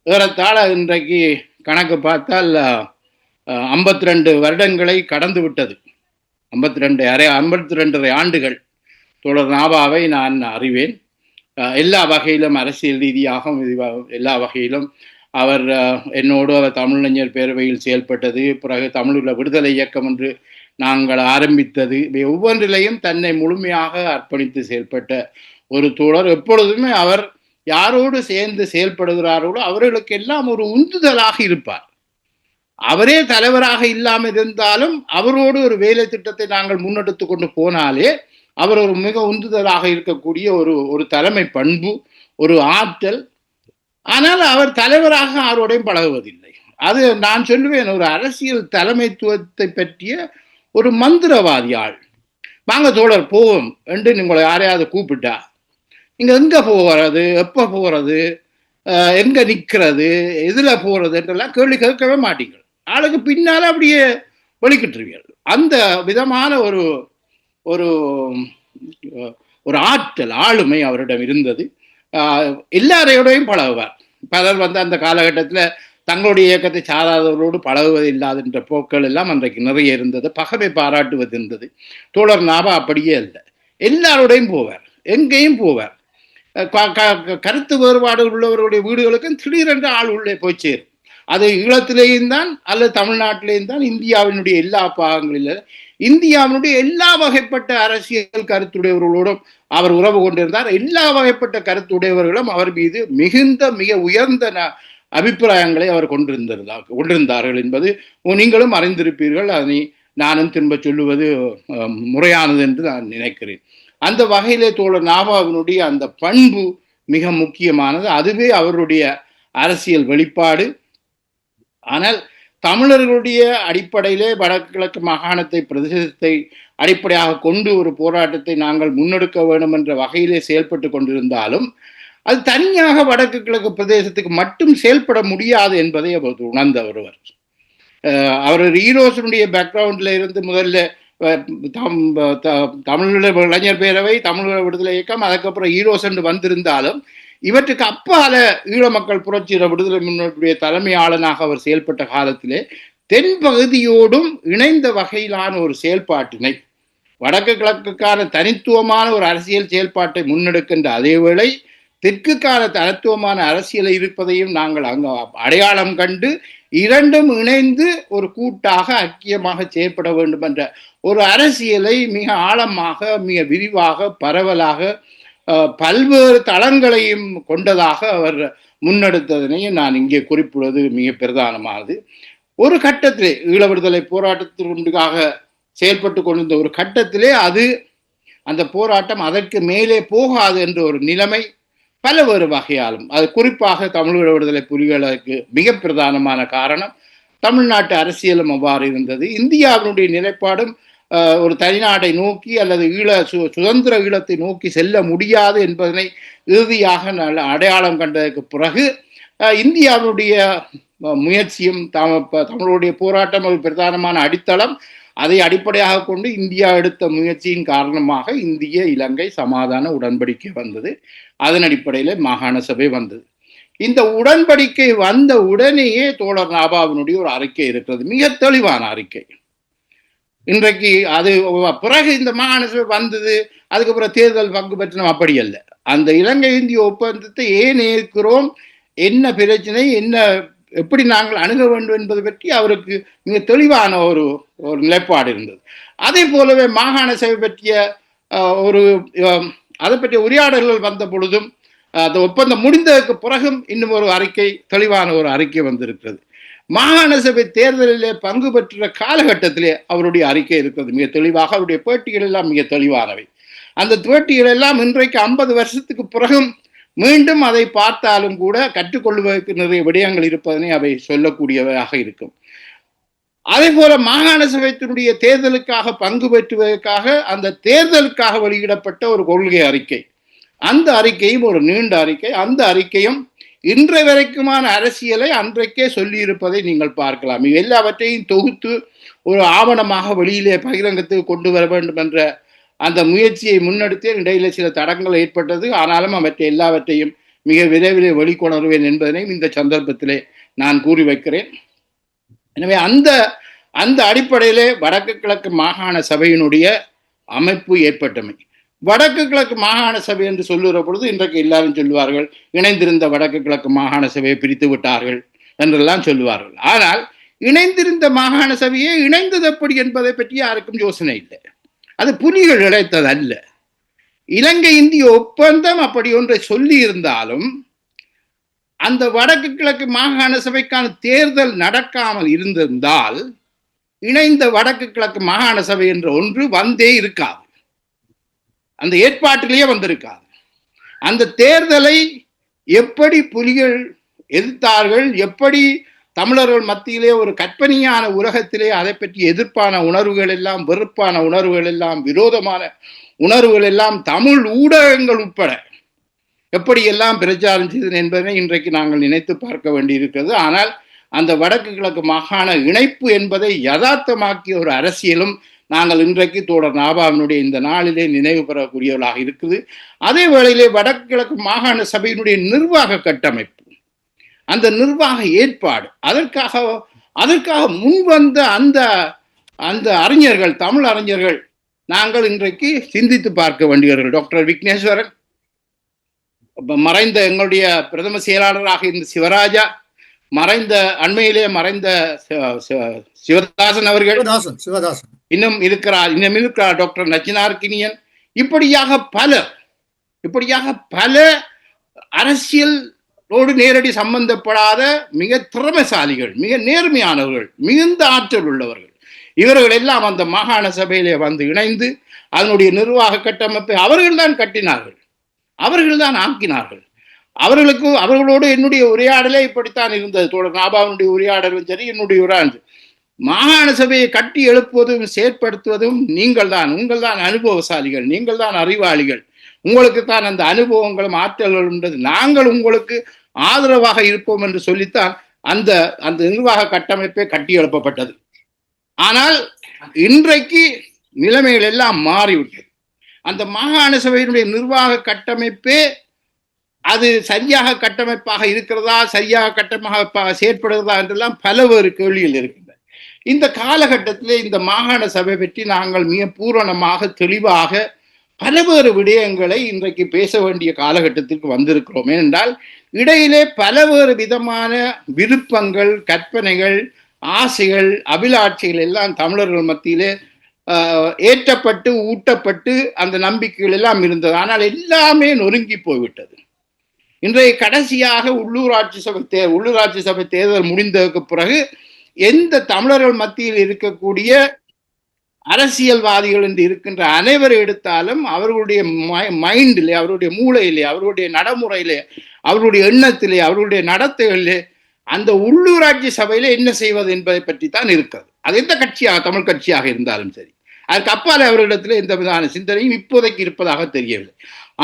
Speaker 4: ஏறத்தாழ இன்றைக்கு கணக்கு பார்த்தால் 52 வருடங்களை கடந்து விட்டது. 52 ஆண்டுகள் தொடர் நாபாவை நான் அறிவேன். எல்லா வகையிலும் அரசியல் ரீதியாக எல்லா வகையிலும் அவர் என்னோடு அவர் தமிழறிஞர் பேரவையில் செயல்பட்டது, பிறகு தமிழுள்ள விடுதலை இயக்கம் என்று நாங்கள் ஆரம்பித்தது, ஒவ்வொன்றிலையும் தன்னை முழுமையாக அர்ப்பணித்து செயல்பட்ட ஒரு தோழர். எப்பொழுதுமே அவர் யாரோடு சேர்ந்து செயல்படுகிறார்களோ அவர்களுக்கெல்லாம் ஒரு உந்துதலாக இருப்பார். அவரே தலைவராக இல்லாமல் இருந்தாலும் அவரோடு ஒரு வேலை திட்டத்தை நாங்கள் முன்னெடுத்து கொண்டு போனாலே அவர் ஒரு மிக உந்துதலாக இருக்கக்கூடிய ஒரு தலைமை பண்பு, ஒரு ஆற்றல். ஆனால் அவர் தலைவராக யாரோடையும் பழகுவதில்லை. அது நான் சொல்லுவேன், ஒரு அரசியல் தலைமைத்துவத்தை பற்றிய ஒரு மந்திரவாதி ஆள். வாங்க தோழர் போவோம் என்று உங்களை யாரையாவது கூப்பிட்டா இங்க எங்க போகிறது, எப்ப போறது, எங்க நிக்கிறது, எதுல போறது என்றெல்லாம் கேள்வி கேட்கவே மாட்டீங்க. ஆளுக்கு பின்னால அப்படியே வெளிக்கிட்டுருவீர்கள். அந்த விதமான ஒரு ஒரு ஒரு ஆற்றல், ஆளுமை அவரிடம் இருந்தது. எல்லாரையோடையும் பழகுவார். பலர் அந்த காலகட்டத்தில் தங்களுடைய இயக்கத்தை சாராதவர்களோடு பழகுவது இல்லாத போக்கள் எல்லாம் அன்றைக்கு நிறைய இருந்தது. பகமை பாராட்டுவது இருந்தது. தோழர் நாபா அப்படியே இல்லை, எல்லாரோடையும் போவார், எங்கேயும் போவார். கருத்து வேறுபாடு உள்ளவர்களுடைய வீடுகளுக்கும் திடீரென்று ஆள் உள்ளே போய் சேரும். அது ஈழத்திலேயும் தான் அல்லது தமிழ்நாட்டிலேயும் தான், இந்தியாவினுடைய எல்லா பாகங்களிலும் இந்தியாவினுடைய எல்லா வகைப்பட்ட அரசியல் கருத்துடையவர்களோடும் அவர் உறவு கொண்டிருந்தார். எல்லா வகைப்பட்ட கருத்துடையவர்களும் அவர் மீது மிக உயர்ந்த அபிப்பிராயங்களை அவர் கொண்டிருந்தார்கள் என்பது நீங்களும் அறிந்திருப்பீர்கள். அதனை நானும் திரும்ப சொல்லுவது முறையானது என்று நான் நினைக்கிறேன். அந்த வகையிலே தோழர் நாபாவினுடைய அந்த பண்பு மிக முக்கியமானது. அதுவே அவருடைய அரசியல் வெளிப்பாடு. ஆனால் தமிழர்களுடைய அடிப்படையிலே வடகிழக்கு மாகாணத்தை பிரதேசத்தை அடிப்படையாக கொண்டு ஒரு போராட்டத்தை நாங்கள் முன்னெடுக்க வேண்டும் என்ற வகையிலே செயல்பட்டு கொண்டிருந்தாலும் அது தனியாக வடக்கு கிழக்கு பிரதேசத்துக்கு மட்டும் செயல்பட முடியாது என்பதை அவர் உணர்ந்த ஒருவர். அவர் ஈரோசனுடைய பேக்ரவுண்ட்ல இருந்து முதல்ல தமிழ் இளைஞர் பேரவை, தமிழ் விடுதலை இயக்கம், அதுக்கப்புறம் ஈரோசன் வந்திருந்தாலும் இவற்றுக்கு அப்பால ஈழ மக்கள் புரட்சி விடுதலை முன்னோட்டுடைய தலைமையாளனாக அவர் செயல்பட்ட காலத்திலே தென்பகுதியோடும் இணைந்த வகையிலான ஒரு செயல்பாட்டினை, வடக்கு கிழக்குக்கான தனித்துவமான ஒரு அரசியல் செயல்பாட்டை முன்னெடுக்கின்ற அதேவேளை தெற்குக்கான தனித்துவமான அரசியல் இருப்பதையும் நாங்கள் அங்கு அடையாளம் கண்டு இரண்டும் இணைந்து ஒரு கூட்டாக ஐக்கியமாக செயல்பட வேண்டும் என்ற ஒரு அரசியலை மிக ஆழமாக, மிக விரிவாக, பரவலாக பல்வேறு தளங்களையும் கொண்டதாக அவர் முன்னெடுத்ததனையும் நான் இங்கே குறிப்பிடுவது மிக பிரதானமானது. ஒரு கட்டத்திலே ஈழ விடுதலை போராட்டத்திற்காக செயல்பட்டு கொண்டிருந்த ஒரு கட்டத்திலே அந்த போராட்டம் அதற்கு மேலே போகாது என்ற ஒரு நிலைமை பல வேறு வகையாலும், அது குறிப்பாக தமிழீழ விடுதலை புலிகளுக்கு மிக பிரதானமான காரணம் தமிழ்நாட்டு அரசியலும் அவ்வாறு இருந்தது. இந்தியாவினுடைய நிலைப்பாடும் ஒரு தனிநாட்டை நோக்கி அல்லது சுதந்திர ஈழத்தை நோக்கி செல்ல முடியாது என்பதனை இறுதியாக அடையாளம் கண்டதற்கு பிறகு இந்தியாவுடைய முயற்சியும் தமிழுடைய போராட்டம் ஒரு பிரதானமான அடித்தளம். அதை அடிப்படையாக கொண்டு இந்தியா எடுத்த முயற்சியின் காரணமாக இந்திய இலங்கை சமாதான உடன்படிக்கை வந்தது. அதன் அடிப்படையில் மாகாண சபை வந்தது. இந்த உடன்படிக்கை வந்த உடனேயே தோழர் நாபாவினுடைய ஒரு அறிக்கை இருக்கிறது, மிக தெளிவான அறிக்கை. இன்றைக்கு அது பிறகு இந்த மாகாண சபை வந்தது, அதுக்கப்புறம் தேர்தல் பங்கு பெற்றோம், அப்படி அல்ல. அந்த இலங்கை இந்திய ஒப்பந்தத்தை ஏன் ஏற்கிறோம், என்ன பிரச்சனை, எப்படி நாங்கள் அணுக வேண்டும் என்பது பற்றி அவருக்கு மிக தெளிவான ஒரு நிலைப்பாடு இருந்தது. அதே போலவே மாகாண சபை பற்றிய அதை பற்றிய உரையாடல்கள் வந்த பொழுதும் அந்த ஒப்பந்தம் முடிந்ததற்கு பிறகும் இன்னும் ஒரு அறிக்கை, தெளிவான ஒரு அறிக்கை வந்திருக்கிறது. மாகாண சபை தேர்தலிலே பங்கு பெற்ற காலகட்டத்திலே அவருடைய அறிக்கை இருக்கிறது மிக தெளிவாக. அவருடைய பேட்டிகள் எல்லாம் மிக தெளிவானவை. அந்த பேட்டிகள் எல்லாம் இன்றைக்கு 50 வருஷத்துக்கு பிறகும் மீண்டும் அதை பார்த்தாலும் கூட கற்றுக்கொள்வதற்கு நிறைய விடயங்கள் இருப்பதனை அவை சொல்லக்கூடியவையாக இருக்கும். அதே போல மாகாண சபையினுடைய தேர்தலுக்காக பங்கு பெற்றுவதற்காக அந்த தேர்தலுக்காக வெளியிடப்பட்ட ஒரு கொள்கை அறிக்கை, அந்த அறிக்கையும் ஒரு நீண்ட அறிக்கை. அந்த அறிக்கையும் இன்றைய வரைக்குமான அரசியலை அன்றைக்கே சொல்லியிருப்பதை நீங்கள் பார்க்கலாம். எல்லாவற்றையும் தொகுத்து ஒரு ஆவணமாக வெளியிலே பகிரங்கத்துக்கு கொண்டு வர வேண்டும் என்ற அந்த முயற்சியை முன்னெடுத்தே இடையில சில தடங்கள் ஏற்பட்டது. ஆனாலும் அவற்றை எல்லாவற்றையும் மிக விரைவிலே வெளிக்கொணர்வேன் என்பதனையும் இந்த சந்தர்ப்பத்திலே நான் கூறி வைக்கிறேன். எனவே அந்த அடிப்படையிலே வடக்கு கிழக்கு மாகாண சபையினுடைய அமைப்பு ஏற்பட்டமை. வடக்கு கிழக்கு மாகாண சபை என்று சொல்லுகிற பொழுது இன்றைக்கு எல்லாரும் சொல்லுவார்கள், இணைந்திருந்த வடக்கு கிழக்கு மாகாண சபையை பிரித்து விட்டார்கள் என்றெல்லாம் சொல்லுவார்கள். ஆனால் இணைந்திருந்த மாகாண சபையே இணைந்தது எப்படி என்பதை பற்றி யாருக்கும் யோசனை இல்லை. அது புலிகள் இழைத்தது அல்ல. இலங்கை இந்திய ஒப்பந்தம் அப்படி ஒன்றை சொல்லி இருந்தாலும் அந்த வடக்கு கிழக்கு மாகாண சபைக்கான தேர்தல் நடக்காமல் இருந்திருந்தால் இணைந்த வடக்கு கிழக்கு மாகாண சபை என்ற ஒன்று வந்தே இருக்காது, அந்த ஏற்பாட்டிலேயே வந்திருக்காது. அந்த தேர்தலை எப்படி புலிகள் எதிர்த்தார்கள், எப்படி தமிழர்கள் மத்தியிலே ஒரு கற்பனையான உலகத்திலே அதை பற்றி எதிர்ப்பான உணர்வுகள் எல்லாம், வெறுப்பான உணர்வுகள் எல்லாம், விரோதமான உணர்வுகள் எல்லாம் தமிழ் ஊடகங்கள் உட்பட எப்படி எல்லாம் பிரச்சாரம் செய்தது என்பதை இன்றைக்கு நாங்கள் நினைத்து பார்க்க வேண்டியிருக்கிறது. ஆனால் அந்த வடக்கு கிழக்கு மாகாண இணைப்பு என்பதை யதார்த்தமாக்கிய ஒரு அரசியலும் நாங்கள் இன்றைக்கு தோழர் நாபாவினுடைய இந்த நாளிலே நினைவு பெறக்கூடியவர்களாக இருக்குது. அதே வேளையிலே வடக்கு கிழக்கு மாகாண சபையினுடைய நிர்வாக கட்டமைப்பு, அந்த நிர்வாக ஏற்பாடு, அதற்காக முன்வந்த அந்த அறிஞர்கள், தமிழ் அறிஞர்கள் நாங்கள் இன்றைக்கு சிந்தித்து பார்க்க வேண்டியவர்கள். டாக்டர் விக்னேஸ்வரன், மறைந்த எங்களுடைய பிரதம செயலாளராக இருந்த சிவராஜா, அண்மையிலே மறைந்த சிவதாசன் அவர்கள், இன்னும் இருக்கிறார் டாக்டர் நச்சினார்கினியன், இப்படியாக பல அரசியலோடு நேரடி சம்பந்தப்படாத மிக திறமைசாலிகள், மிக நேர்மையானவர்கள், மிகுந்த ஆற்றல் உள்ளவர்கள், இவர்கள் எல்லாம் அந்த மாகாண சபையிலே வந்து இணைந்து அதனுடைய நிர்வாக கட்டமைப்பை அவர்கள்தான் கட்டினார்கள், அவர்கள்தான் ஆக்கினார்கள். அவர்களோடு என்னுடைய உரையாடலே இப்படித்தான் இருந்தது. தோழர் நாபாவுடைய உரையாடலும் சரி, என்னுடைய உரையாடல், மாகாண சபையை கட்டி எழுப்புவதும் செயற்படுத்துவதும் நீங்கள் தான், உங்கள் தான் அனுபவசாலிகள், நீங்கள் தான் அறிவாளிகள், உங்களுக்கு தான் அந்த அனுபவங்களும் ஆற்றல்களும், நாங்கள் உங்களுக்கு ஆதரவாக இருப்போம் என்று சொல்லித்தான் அந்த நிர்வாக கட்டமைப்பே கட்டி எழுப்பப்பட்டது. ஆனால் இன்றைக்கு நிலைமைகள் எல்லாம் மாறிவிட்டது. அந்த மாகாண சபையினுடைய நிர்வாக கட்டமைப்பே அது சரியாக கட்டமைப்பாக இருக்கிறதா, சரியாக கட்டமைப்பாக செயற்படுகிறதா என்றெல்லாம் பலவேறு கேள்விகள் இருக்கின்றன. இந்த காலகட்டத்திலே இந்த மாகாண சபை பற்றி நாங்கள் மிக பூரணமாக தெளிவாக பலவேறு விடயங்களை இன்றைக்கு பேச வேண்டிய காலகட்டத்திற்கு வந்திருக்கிறோம். ஏனென்றால் இடையிலே பலவேறு விதமான விருப்பங்கள், கற்பனைகள், ஆசைகள், அபிலாட்சிகள் எல்லாம் தமிழர்கள் மத்தியிலே ஏற்றப்பட்டு ஊட்டப்பட்டு அந்த நம்பிக்கைகள் எல்லாம் இருந்தது. ஆனால் எல்லாமே நொறுங்கி போய்விட்டது. இன்றைய கடைசியாக உள்ளூராட்சி சபை தேர்தல் முடிந்ததற்கு பிறகு எந்த தமிழர்கள் மத்தியில் இருக்கக்கூடிய அரசியல்வாதிகள் என்று இருக்கின்ற அனைவரை எடுத்தாலும் அவர்களுடைய மைண்டிலே, அவருடைய மூளையிலே, அவருடைய நடைமுறையிலே, அவருடைய எண்ணத்திலே, அவருடைய நடத்தைகளிலே அந்த உள்ளூராட்சி சபையில என்ன செய்வது என்பதை பற்றி தான் இருக்கிறது. அது எந்த கட்சியாக, தமிழ் கட்சியாக இருந்தாலும் சரி, அதுக்கு அப்பாலே அவர்களிடத்தில் எந்த விதமான சிந்தனையும் இப்போதைக்கு இருப்பதாக தெரியவில்லை.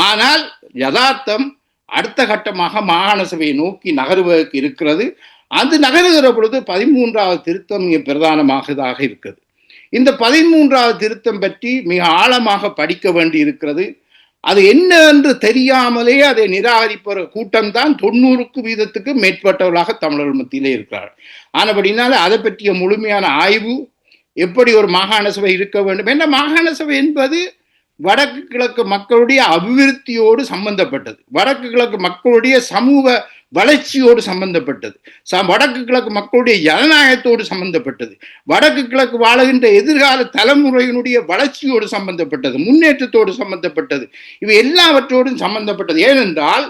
Speaker 4: ஆனால் யதார்த்தம் அடுத்த கட்டமாக மாகாண சபையை நோக்கி நகருவதற்கு இருக்கிறது. அது நகருகிற பொழுது 13வது திருத்தம் மிக பிரதானமாக இருக்கிறது. இந்த 13வது திருத்தம் பற்றி மிக ஆழமாக படிக்க வேண்டி இருக்கிறது. அது என்ன என்று தெரியாமலே அதை நிராகரிப்ப கூட்டம்தான் 90% மேற்பட்டவர்களாக தமிழர்கள் மத்தியிலே இருக்கிறார்கள். ஆனபடினால அதை பற்றிய முழுமையான ஆய்வு, எப்படி ஒரு மாகாண சபை இருக்க வேண்டும் என்ற, மாகாண சபை என்பது வடக்கு கிழக்கு மக்களுடைய அபிவிருத்தியோடு சம்பந்தப்பட்டது, வடக்கு கிழக்கு மக்களுடைய சமூக வளர்ச்சியோடு சம்பந்தப்பட்டது, வடக்கு கிழக்கு மக்களுடைய ஜனநாயகத்தோடு சம்பந்தப்பட்டது, வடக்கு கிழக்கு வாழுகின்ற எதிர்கால தலைமுறையினுடைய வளர்ச்சியோடு சம்பந்தப்பட்டது, முன்னேற்றத்தோடு சம்பந்தப்பட்டது, இவை எல்லாவற்றோடும் சம்பந்தப்பட்டது. ஏனென்றால்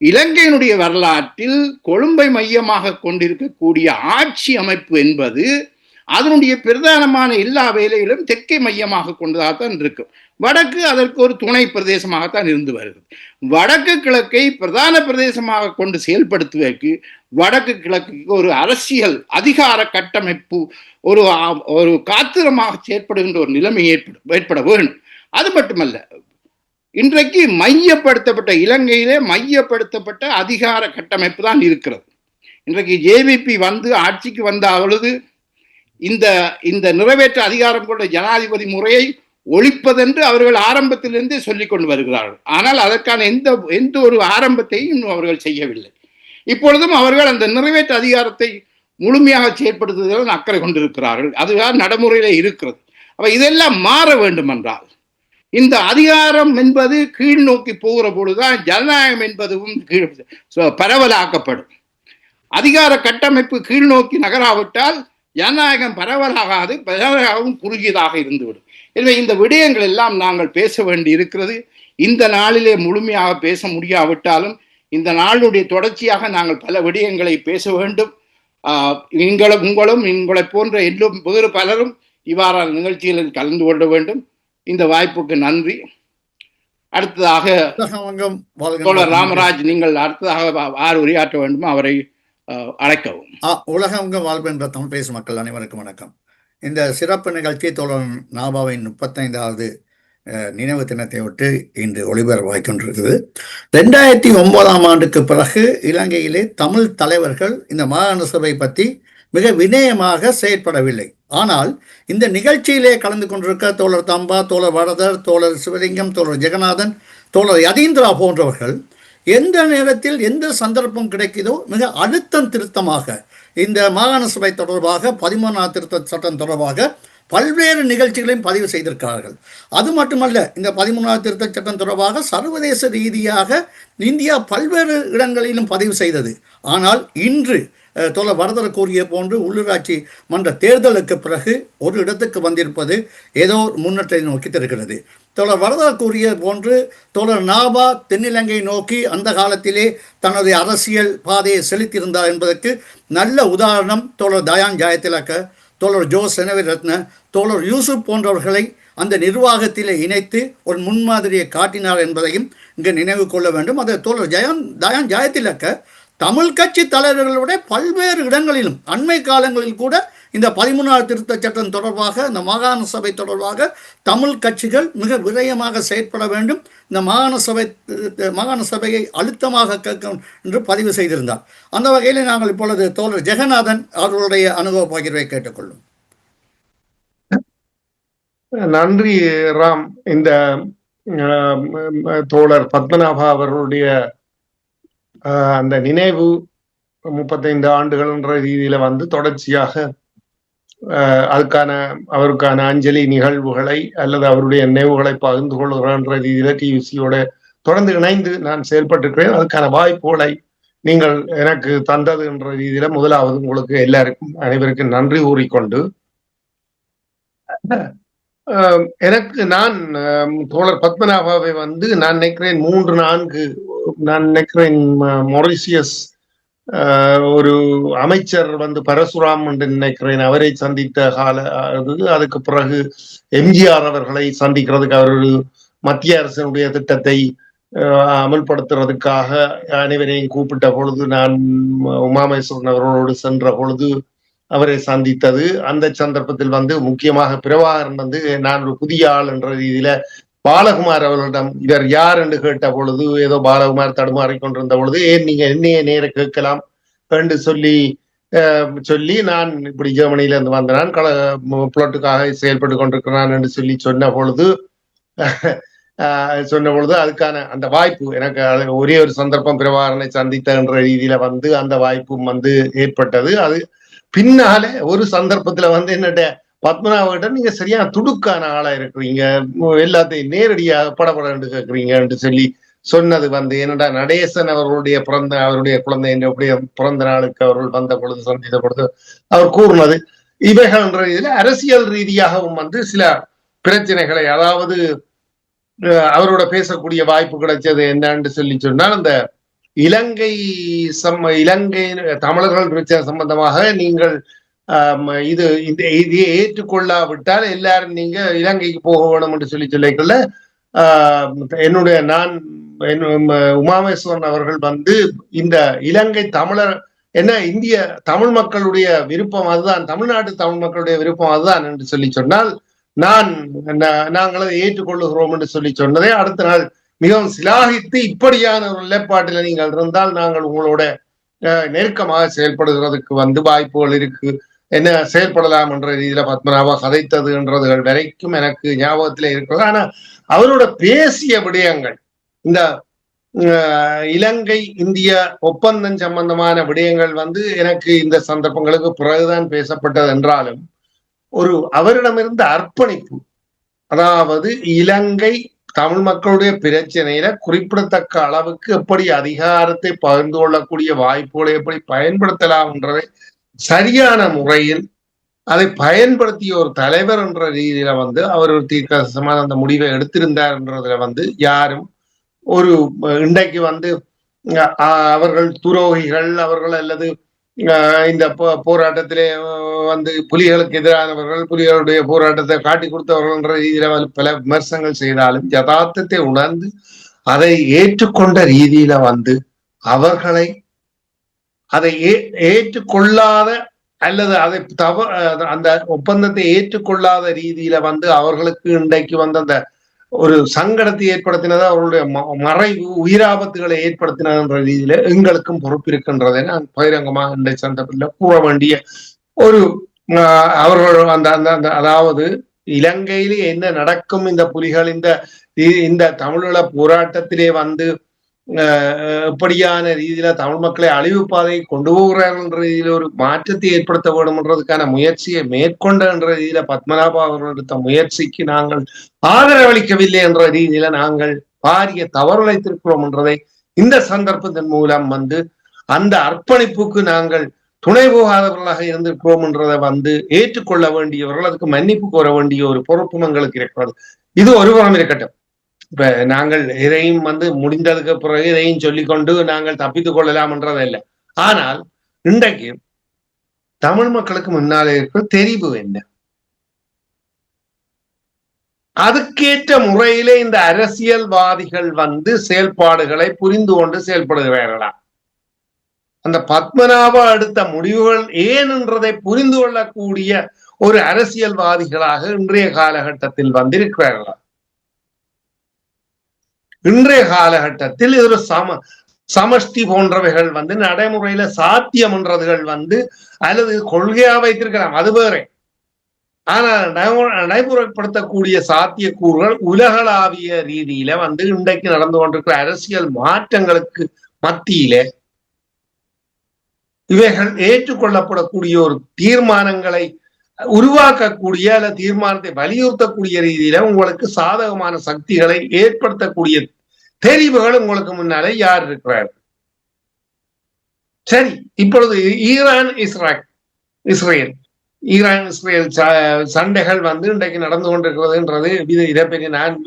Speaker 4: இலங்கையினுடைய வரலாற்றில் கொழும்பை மையமாக கொண்டிருக்கக்கூடிய ஆட்சி அமைப்பு என்பது அதனுடைய பிரதானமான எல்லா வேலைகளும் தெற்கை மையமாக கொண்டதாகத்தான் இருக்கும். வடக்கு அதற்கு ஒரு துணை பிரதேசமாகத்தான் இருந்து வருகிறது. வடக்கு கிழக்கை பிரதான பிரதேசமாக கொண்டு செயல்படுத்துவதற்கு வடக்கு கிழக்கு ஒரு அரசியல் அதிகார கட்டமைப்பு, ஒரு காத்திரமாக செயற்படுகின்ற ஒரு நிலைமை ஏற்பட வேண்டும். அது மட்டுமல்ல, இன்றைக்கு மையப்படுத்தப்பட்ட இலங்கையிலே மையப்படுத்தப்பட்ட அதிகார கட்டமைப்பு தான் இருக்கிறது. இன்றைக்கு ஜேவிபி வந்து ஆட்சிக்கு வந்த பொழுது இந்த இந்த நிறைவேற்ற அதிகாரம் கொண்ட ஜனாதிபதி முறையை ஒழிப்பதென்று அவர்கள் ஆரம்பத்திலிருந்தே சொல்லிக் கொண்டு வருகிறார்கள். ஆனால் அதற்கான எந்த ஒரு ஆரம்பத்தையும் இன்னும் அவர்கள் செய்யவில்லை. இப்பொழுதும் அவர்கள் அந்த நிறைவேற்ற அதிகாரத்தை முழுமையாக செயற்படுத்துவதில் அக்கறை கொண்டிருக்கிறார்கள். அதுதான் நடைமுறையிலே இருக்கிறது. அப்ப இதெல்லாம் மாற வேண்டும் என்றால் இந்த அதிகாரம் என்பது கீழ் நோக்கி போகிற பொழுதுதான் ஜனநாயகம் என்பதும் பரவலாக்கப்படும். அதிகார கட்டமைப்பு கீழ் நோக்கி நகராவிட்டால் ஜனநாயகம் பரவலாகாது, பரவலாகவும் குறுகியதாக இருந்துவிடும். எனவே இந்த விடயங்கள் எல்லாம் நாங்கள் பேச வேண்டி இருக்கிறது. இந்த நாளிலே முழுமையாக பேச முடியாவிட்டாலும் இந்த நாளுடைய தொடர்ச்சியாக நாங்கள் பல விடயங்களை பேச வேண்டும். உங்களும் உங்களை போன்ற எல்லோரும் வேறு பலரும் இவ்வாறான நிகழ்ச்சிகளில் கலந்து கொள்ள வேண்டும். இந்த வாய்ப்புக்கு நன்றி. அடுத்ததாக தோழர் ராமராஜ், நீங்கள் அடுத்ததாக யார் உரையாற்ற வேண்டுமோ அவரை அழைக்கவும்.
Speaker 2: உலகங்க வாழ்வென்ற தமிழ் பேசும் மக்கள் அனைவருக்கும் வணக்கம். இந்த சிறப்பு நிகழ்ச்சி தோழர் நாபாவின் 35வது நினைவு தினத்தை விட்டு இன்று ஒளிபரப்பாகிக் கொண்டிருக்குது. 2009ஆம் ஆண்டுக்கு பிறகு இலங்கையிலே தமிழ் தலைவர்கள் இந்த மாகாண சபை பற்றி மிக வினயமாக செயற்படவில்லை. ஆனால் இந்த நிகழ்ச்சியிலே கலந்து கொண்டிருக்க தோழர் தம்பா, தோழர் வரதர், தோழர் சிவலிங்கம், தோழர் ஜெகநாதன், தோழர் யதீந்திரா போன்றவர்கள் எந்த நேரத்தில் எந்த சந்தர்ப்பம் கிடைக்குதோ மிக அழுத்தம் திருத்தமாக இந்த மாகாண சபை தொடர்பாக 13ஆம் திருத்த சட்டம் தொடர்பாக பல்வேறு நிகழ்ச்சிகளையும் பதிவு செய்திருக்கிறார்கள். அது மட்டுமல்ல, இந்த 13ஆம் திருத்த சட்டம் தொடர்பாக சர்வதேச ரீதியாக இந்தியா பல்வேறு இடங்களிலும் பதிவு செய்தது. ஆனால் இன்று தோழர் வரதர் கூறிய போன்று உள்ளூராட்சி மன்ற தேர்தலுக்கு பிறகு ஒரு இடத்துக்கு வந்திருப்பது ஏதோ முன்னேற்றத்தை நோக்கி தருகிறது. தோழர் வரதர் கூறிய போன்று தோழர் நாபா தென்னிலங்கை நோக்கி அந்த காலத்திலே தனது அரசியல் பாதையை செலுத்தியிருந்தார் என்பதற்கு நல்ல உதாரணம் தோழர் தயான் ஜெயதிலக, தோழர் ஜோ செனவிரத்ன, தோழர் யூசுப் போன்றவர்களை அந்த நிர்வாகத்திலே இணைத்து ஒரு முன்மாதிரியை காட்டினார் என்பதையும் இங்கே நினைவு கொள்ள வேண்டும். அதை தோழர் தயான் ஜெயதிலக தமிழ் கட்சி தலைவர்களுடைய பல்வேறு இடங்களிலும் அண்மை காலங்களில் கூட இந்த 13ஆம் திருத்த சட்டம் தொடர்பாக, இந்த மாகாண சபை தொடர்பாக தமிழ் கட்சிகள் மிக விரயமாக செயற்பட வேண்டும், இந்த மாகாண சபையை அழுத்தமாக கேட்கும் என்று பதிவு செய்திருந்தார். அந்த வகையில் நாங்கள் இப்பொழுது தோழர் ஜெகநாதன் அவர்களுடைய அனுபவ பகிர்வை கேட்டுக்கொள்ளும்.
Speaker 5: நன்றி ராம். இந்த தோழர் பத்மநாபா அவர்களுடைய அந்த நினைவு 35 ஆண்டுகள் என்ற ரீதியில தொடர்ச்சியாக அவருக்கான அஞ்சலி நிகழ்வுகளை அல்லது அவருடைய நினைவுகளை பகிர்ந்து கொள்கிற ரீதியில டிவிசியோட தொடர்ந்து இணைந்து நான் செயல்பட்டிருக்கிறேன். அதுக்கான வாய்ப்புகளை நீங்கள் எனக்கு தந்தது என்ற ரீதியில முதலாவது உங்களுக்கு அனைவருக்கும் நன்றி கூறிக்கொண்டு, நான் தோழர் பத்மநாபாவை நான் நினைக்கிறேன் 3-4 மொரிசியஸ் ஒரு அமைச்சர் பரசுராம் என்று நினைக்கிறேன், அவரை சந்தித்த கால அதுக்கு பிறகு எம்ஜிஆர் அவர்களை சந்திக்கிறதுக்கு அவர் மத்திய அரசினுடைய திட்டத்தை அமல்படுத்துறதுக்காக அனைவரையும் கூப்பிட்ட பொழுது நான் உமாமேஸ்வரன் அவர்களோடு சென்ற பொழுது அவரை சந்தித்தது. அந்த சந்தர்ப்பத்தில் முக்கியமாக பிரபாகரன் நான் ஒரு புதிய ஆள் என்ற ரீதியில பாலகுமார் அவர்களிடம் இவர் யார் என்று கேட்ட பொழுது ஏதோ பாலகுமார் தடுமாறி கொண்டிருந்த பொழுது நீங்க என்னைய நேர கேட்கலாம் என்று சொல்லி நான் இப்படி ஜெர்மனியில இருந்து வந்தேன், புலட்டுக்காக செயல்பட்டு கொண்டிருக்கிறான் என்று சொன்ன பொழுது அதுக்கான அந்த வாய்ப்பு எனக்கு ஒரே ஒரு சந்தர்ப்பம் பிரபாகரனை சந்தித்த என்ற ரீதியில அந்த வாய்ப்பும் ஏற்பட்டது. அது பின்னாலே ஒரு சந்தர்ப்பத்துல என்னட்ட பத்மநாபகிட்ட நீங்க சரியான துடுக்கான ஆளா இருக்கிறீங்க, எல்லாத்தையும் நேரடியாக படப்படன்னு கேட்கறீங்கன்னு சொன்னது என்னடா நடேசன் அவருடைய குழந்தை என்னுடைய பிறந்த நாளுக்கு அவர்கள் வந்த பொழுது சந்தித்த பொழுது அவர் கூறினது இவைகள் என்ற ரீதியில அரசியல் ரீதியாகவும் சில பிரச்சனைகளை, அதாவது அவரோட பேசக்கூடிய வாய்ப்பு கிடைச்சது என்னன்னு சொன்னால் அந்த இலங்கை தமிழர்கள் பிரச்சனை சம்பந்தமாக நீங்கள் இது ஏற்றுக்கொள்ளாவிட்டால் எல்லாரும் நீங்க இலங்கைக்கு போக வேணும் என்று சொல்லிக்கொள்ள நான் உமாமேஸ்வரன் அவர்கள் இந்த இலங்கை தமிழர் இந்திய தமிழ் மக்களுடைய விருப்பம் அதுதான், தமிழ்நாட்டு தமிழ் மக்களுடைய விருப்பம் அதுதான் என்று சொன்னால் நாங்கள் அதை ஏற்றுக்கொள்ளுகிறோம் என்று சொன்னதே அடுத்த நாள் மிகவும் சிலாகித்து இப்படியான ஒரு நிலைப்பாட்டில் நீங்கள் இருந்தால் நாங்கள் உங்களோட நெருக்கமாக செயல்படுகிறதுக்கு வாய்ப்புகள் இருக்கு, என்ன செயல்படலாம் என்ற ரீதியில பத்மநாபா கதைத்ததுன்றதுகள் வரைக்கும் எனக்கு ஞாபகத்திலே இருக்கிறது. ஆனா அவரோட பேசிய விடயங்கள், இந்த இலங்கை இந்திய ஒப்பந்தம் சம்பந்தமான விடயங்கள் எனக்கு இந்த சந்தர்ப்பங்களுக்கு பிறகுதான் பேசப்பட்டது என்றாலும் அவரிடமிருந்த அர்ப்பணிப்பு, அதாவது இலங்கை தமிழ் மக்களுடைய பிரச்சனையில குறிப்பிடத்தக்க அளவுக்கு எப்படி அதிகாரத்தை பகிர்ந்து கொள்ளக்கூடிய வாய்ப்புகளை எப்படி பயன்படுத்தலாம் என்றதை சரியான முறையில் அதை பயன்படுத்திய ஒரு தலைவர் என்ற ரீதியில அவர் ஒரு தீர்க்கமான அந்த முடிவை எடுத்திருந்தார் என்றதுல யாரும் இன்றைக்கு அவர்கள் துரோகிகள் அவர்கள் அல்லது இந்த போராட்டத்திலே புலிகளுக்கு எதிரானவர்கள், புலிகளுடைய போராட்டத்தை காட்டி கொடுத்தவர்கள் என்ற ரீதியில பல விமர்சனங்கள் செய்தாலும் யதார்த்தத்தை உணர்ந்து அதை ஏற்றுக்கொண்ட ரீதியில அவர்களை அதை ஏற்றுக்கொள்ளாத அல்லது அதை அந்த ஒப்பந்தத்தை ஏற்றுக்கொள்ளாத ரீதியில அவர்களுக்கு இன்றைக்கு அந்த ஒரு சங்கடத்தை ஏற்படுத்தினது, அவர்களுடைய மறைவு உயிராபத்துகளை ஏற்படுத்தினது என்ற ரீதியில எங்களுக்கும் பொறுப்பு இருக்கின்றதை நான் பகிரங்கமாக இன்றைய சந்தர்ப்பத்தில் கூற வேண்டிய அவர்கள் அதாவது இலங்கையிலே என்ன நடக்கும், இந்த புலிகள் இந்த தமிழீழ போராட்டத்திலே எப்படியான ரீதியில தமிழ் மக்களை அழிவு பாதையை கொண்டு போகிறார்கள் என்ற ரீதியில ஒரு மாற்றத்தை ஏற்படுத்த வேண்டும் என்றதுக்கான முயற்சியை மேற்கொண்ட என்ற ரீதியில பத்மநாபா அவர்கள் எடுத்த முயற்சிக்கு நாங்கள் ஆதரவளிக்கவில்லை என்ற ரீதியில நாங்கள் பாரிய தவறுழைத்திருக்கிறோம் என்றதை இந்த சந்தர்ப்பத்தின் மூலம் அந்த அர்ப்பணிப்புக்கு நாங்கள் துணை போகாதவர்களாக இருந்திருக்கிறோம் என்றதை ஏற்றுக்கொள்ள வேண்டியவர்கள், அதுக்கு மன்னிப்பு கோர வேண்டிய ஒரு பொறுப்பும் எங்களுக்கு இருக்கிறது. இது ஒருபுறம் இருக்கட்டும். இப்ப நாங்கள் இதையும் முடிந்ததுக்கு பிறகு இதையும் சொல்லிக்கொண்டு நாங்கள் தப்பித்துக் கொள்ளலாம் என்றதில்லை. ஆனால் இன்றைக்கு தமிழ் மக்களுக்கு முன்னாலே இருக்கிற தெரிவு என்ன, அதுக்கேற்ற முறையிலே இந்த அரசியல்வாதிகள் செயல்பாடுகளை புரிந்து கொண்டு செயல்படுகிறார்களா, அந்த பத்மநாபா எடுத்த முடிவுகள் ஏன் என்றதை புரிந்து கொள்ளக்கூடிய ஒரு அரசியல்வாதிகளாக இன்றைய காலகட்டத்தில் இருக்கிறார்களா? இன்றைய காலகட்டத்தில் இது ஒரு சமஷ்டி போன்றவைகள் நடைமுறையில சாத்தியம் என்றதுகள் அல்லது கொள்கையா வைத்திருக்கலாம், அது வேற. ஆனால் நடைமுறைப்படுத்தக்கூடிய சாத்தியக்கூறுகள் உலகளாவிய ரீதியில இன்றைக்கு நடந்து கொண்டிருக்கிற அரசியல் மாற்றங்களுக்கு மத்தியில இவைகள் ஏற்றுக்கொள்ளப்படக்கூடிய ஒரு தீர்மானங்களை உருவாக்கக்கூடிய அல்ல தீர்மானத்தை வலியுறுத்தக்கூடிய ரீதியில உங்களுக்கு சாதகமான சக்திகளை ஏற்படுத்தக்கூடிய தெரிவுகள் உங்களுக்கு முன்னாலே யார் இருக்கிறார்? சரி, இப்பொழுது ஈரான் இஸ்ரேல் சண்டைகள் இன்றைக்கு நடந்து கொண்டிருக்கிறதுன்றது இதை பற்றி நான்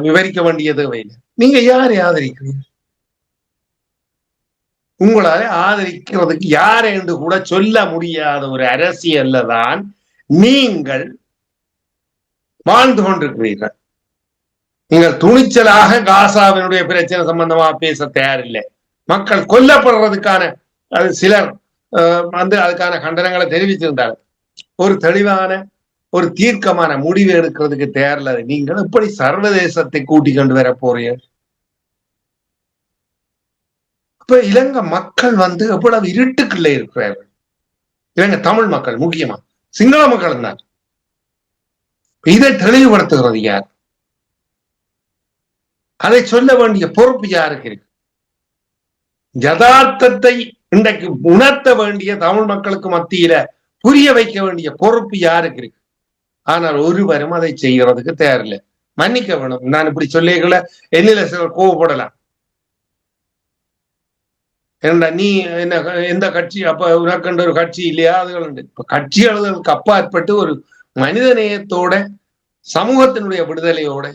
Speaker 5: விவரிக்க வேண்டிய தேவையில்லை. நீங்க யாரை ஆதரிக்கிறீங்க? உங்களால ஆதரிக்கிறதுக்கு யார் என்று கூட சொல்ல முடியாத ஒரு அரசியல்ல தான் நீங்கள் வாழ்ந்து கொண்டிருக்கிறீர்கள். நீங்கள் துணிச்சலாக காசாவினுடைய பிரச்சனை சம்பந்தமா பேச தயாரில்லை. மக்கள் கொல்லப்படுறதுக்கான சிலர் அதுக்கான கண்டனங்களை தெரிவித்திருந்தார்கள். ஒரு தெளிவான ஒரு தீர்க்கமான முடிவு எடுக்கிறதுக்கு தயாரில்லை. நீங்கள் எப்படி சர்வதேசத்தை கூட்டிக் கொண்டு வர போறீங்க? இப்ப இலங்கை மக்கள் எவ்வளவு இருட்டுக்குள்ளே இருக்கிறார்கள். இலங்கை தமிழ் மக்கள், முக்கியமா சிங்கள மக்கள் தான். இதை தெளிவுபடுத்துகிறது யார்? அதை சொல்ல வேண்டிய பொறுப்பு யாருக்கு இருக்கு? யதார்த்தத்தை இன்றைக்கு உணர்த்த வேண்டிய தமிழ் மக்களுக்கு மத்தியில புரிய வைக்க வேண்டிய பொறுப்பு யாருக்கு இருக்கு? ஆனால் ஒருவரும் அதை செய்யறதுக்கு தயாரில்லை. மன்னிக்க வேணும், நான் இப்படி சொல்லிக்கல, என்னில சிலர் கோவப்படலாம். ஏன்னா நீ என்ன எந்த கட்சி, அப்ப உனக்கண்ட ஒரு கட்சி இல்லையா? அதுகள் உண்டு. இப்ப கட்சி எழுதுகளுக்கு அப்பாற்பட்டு ஒரு மனித நேயத்தோட, சமூகத்தினுடைய விடுதலையோட,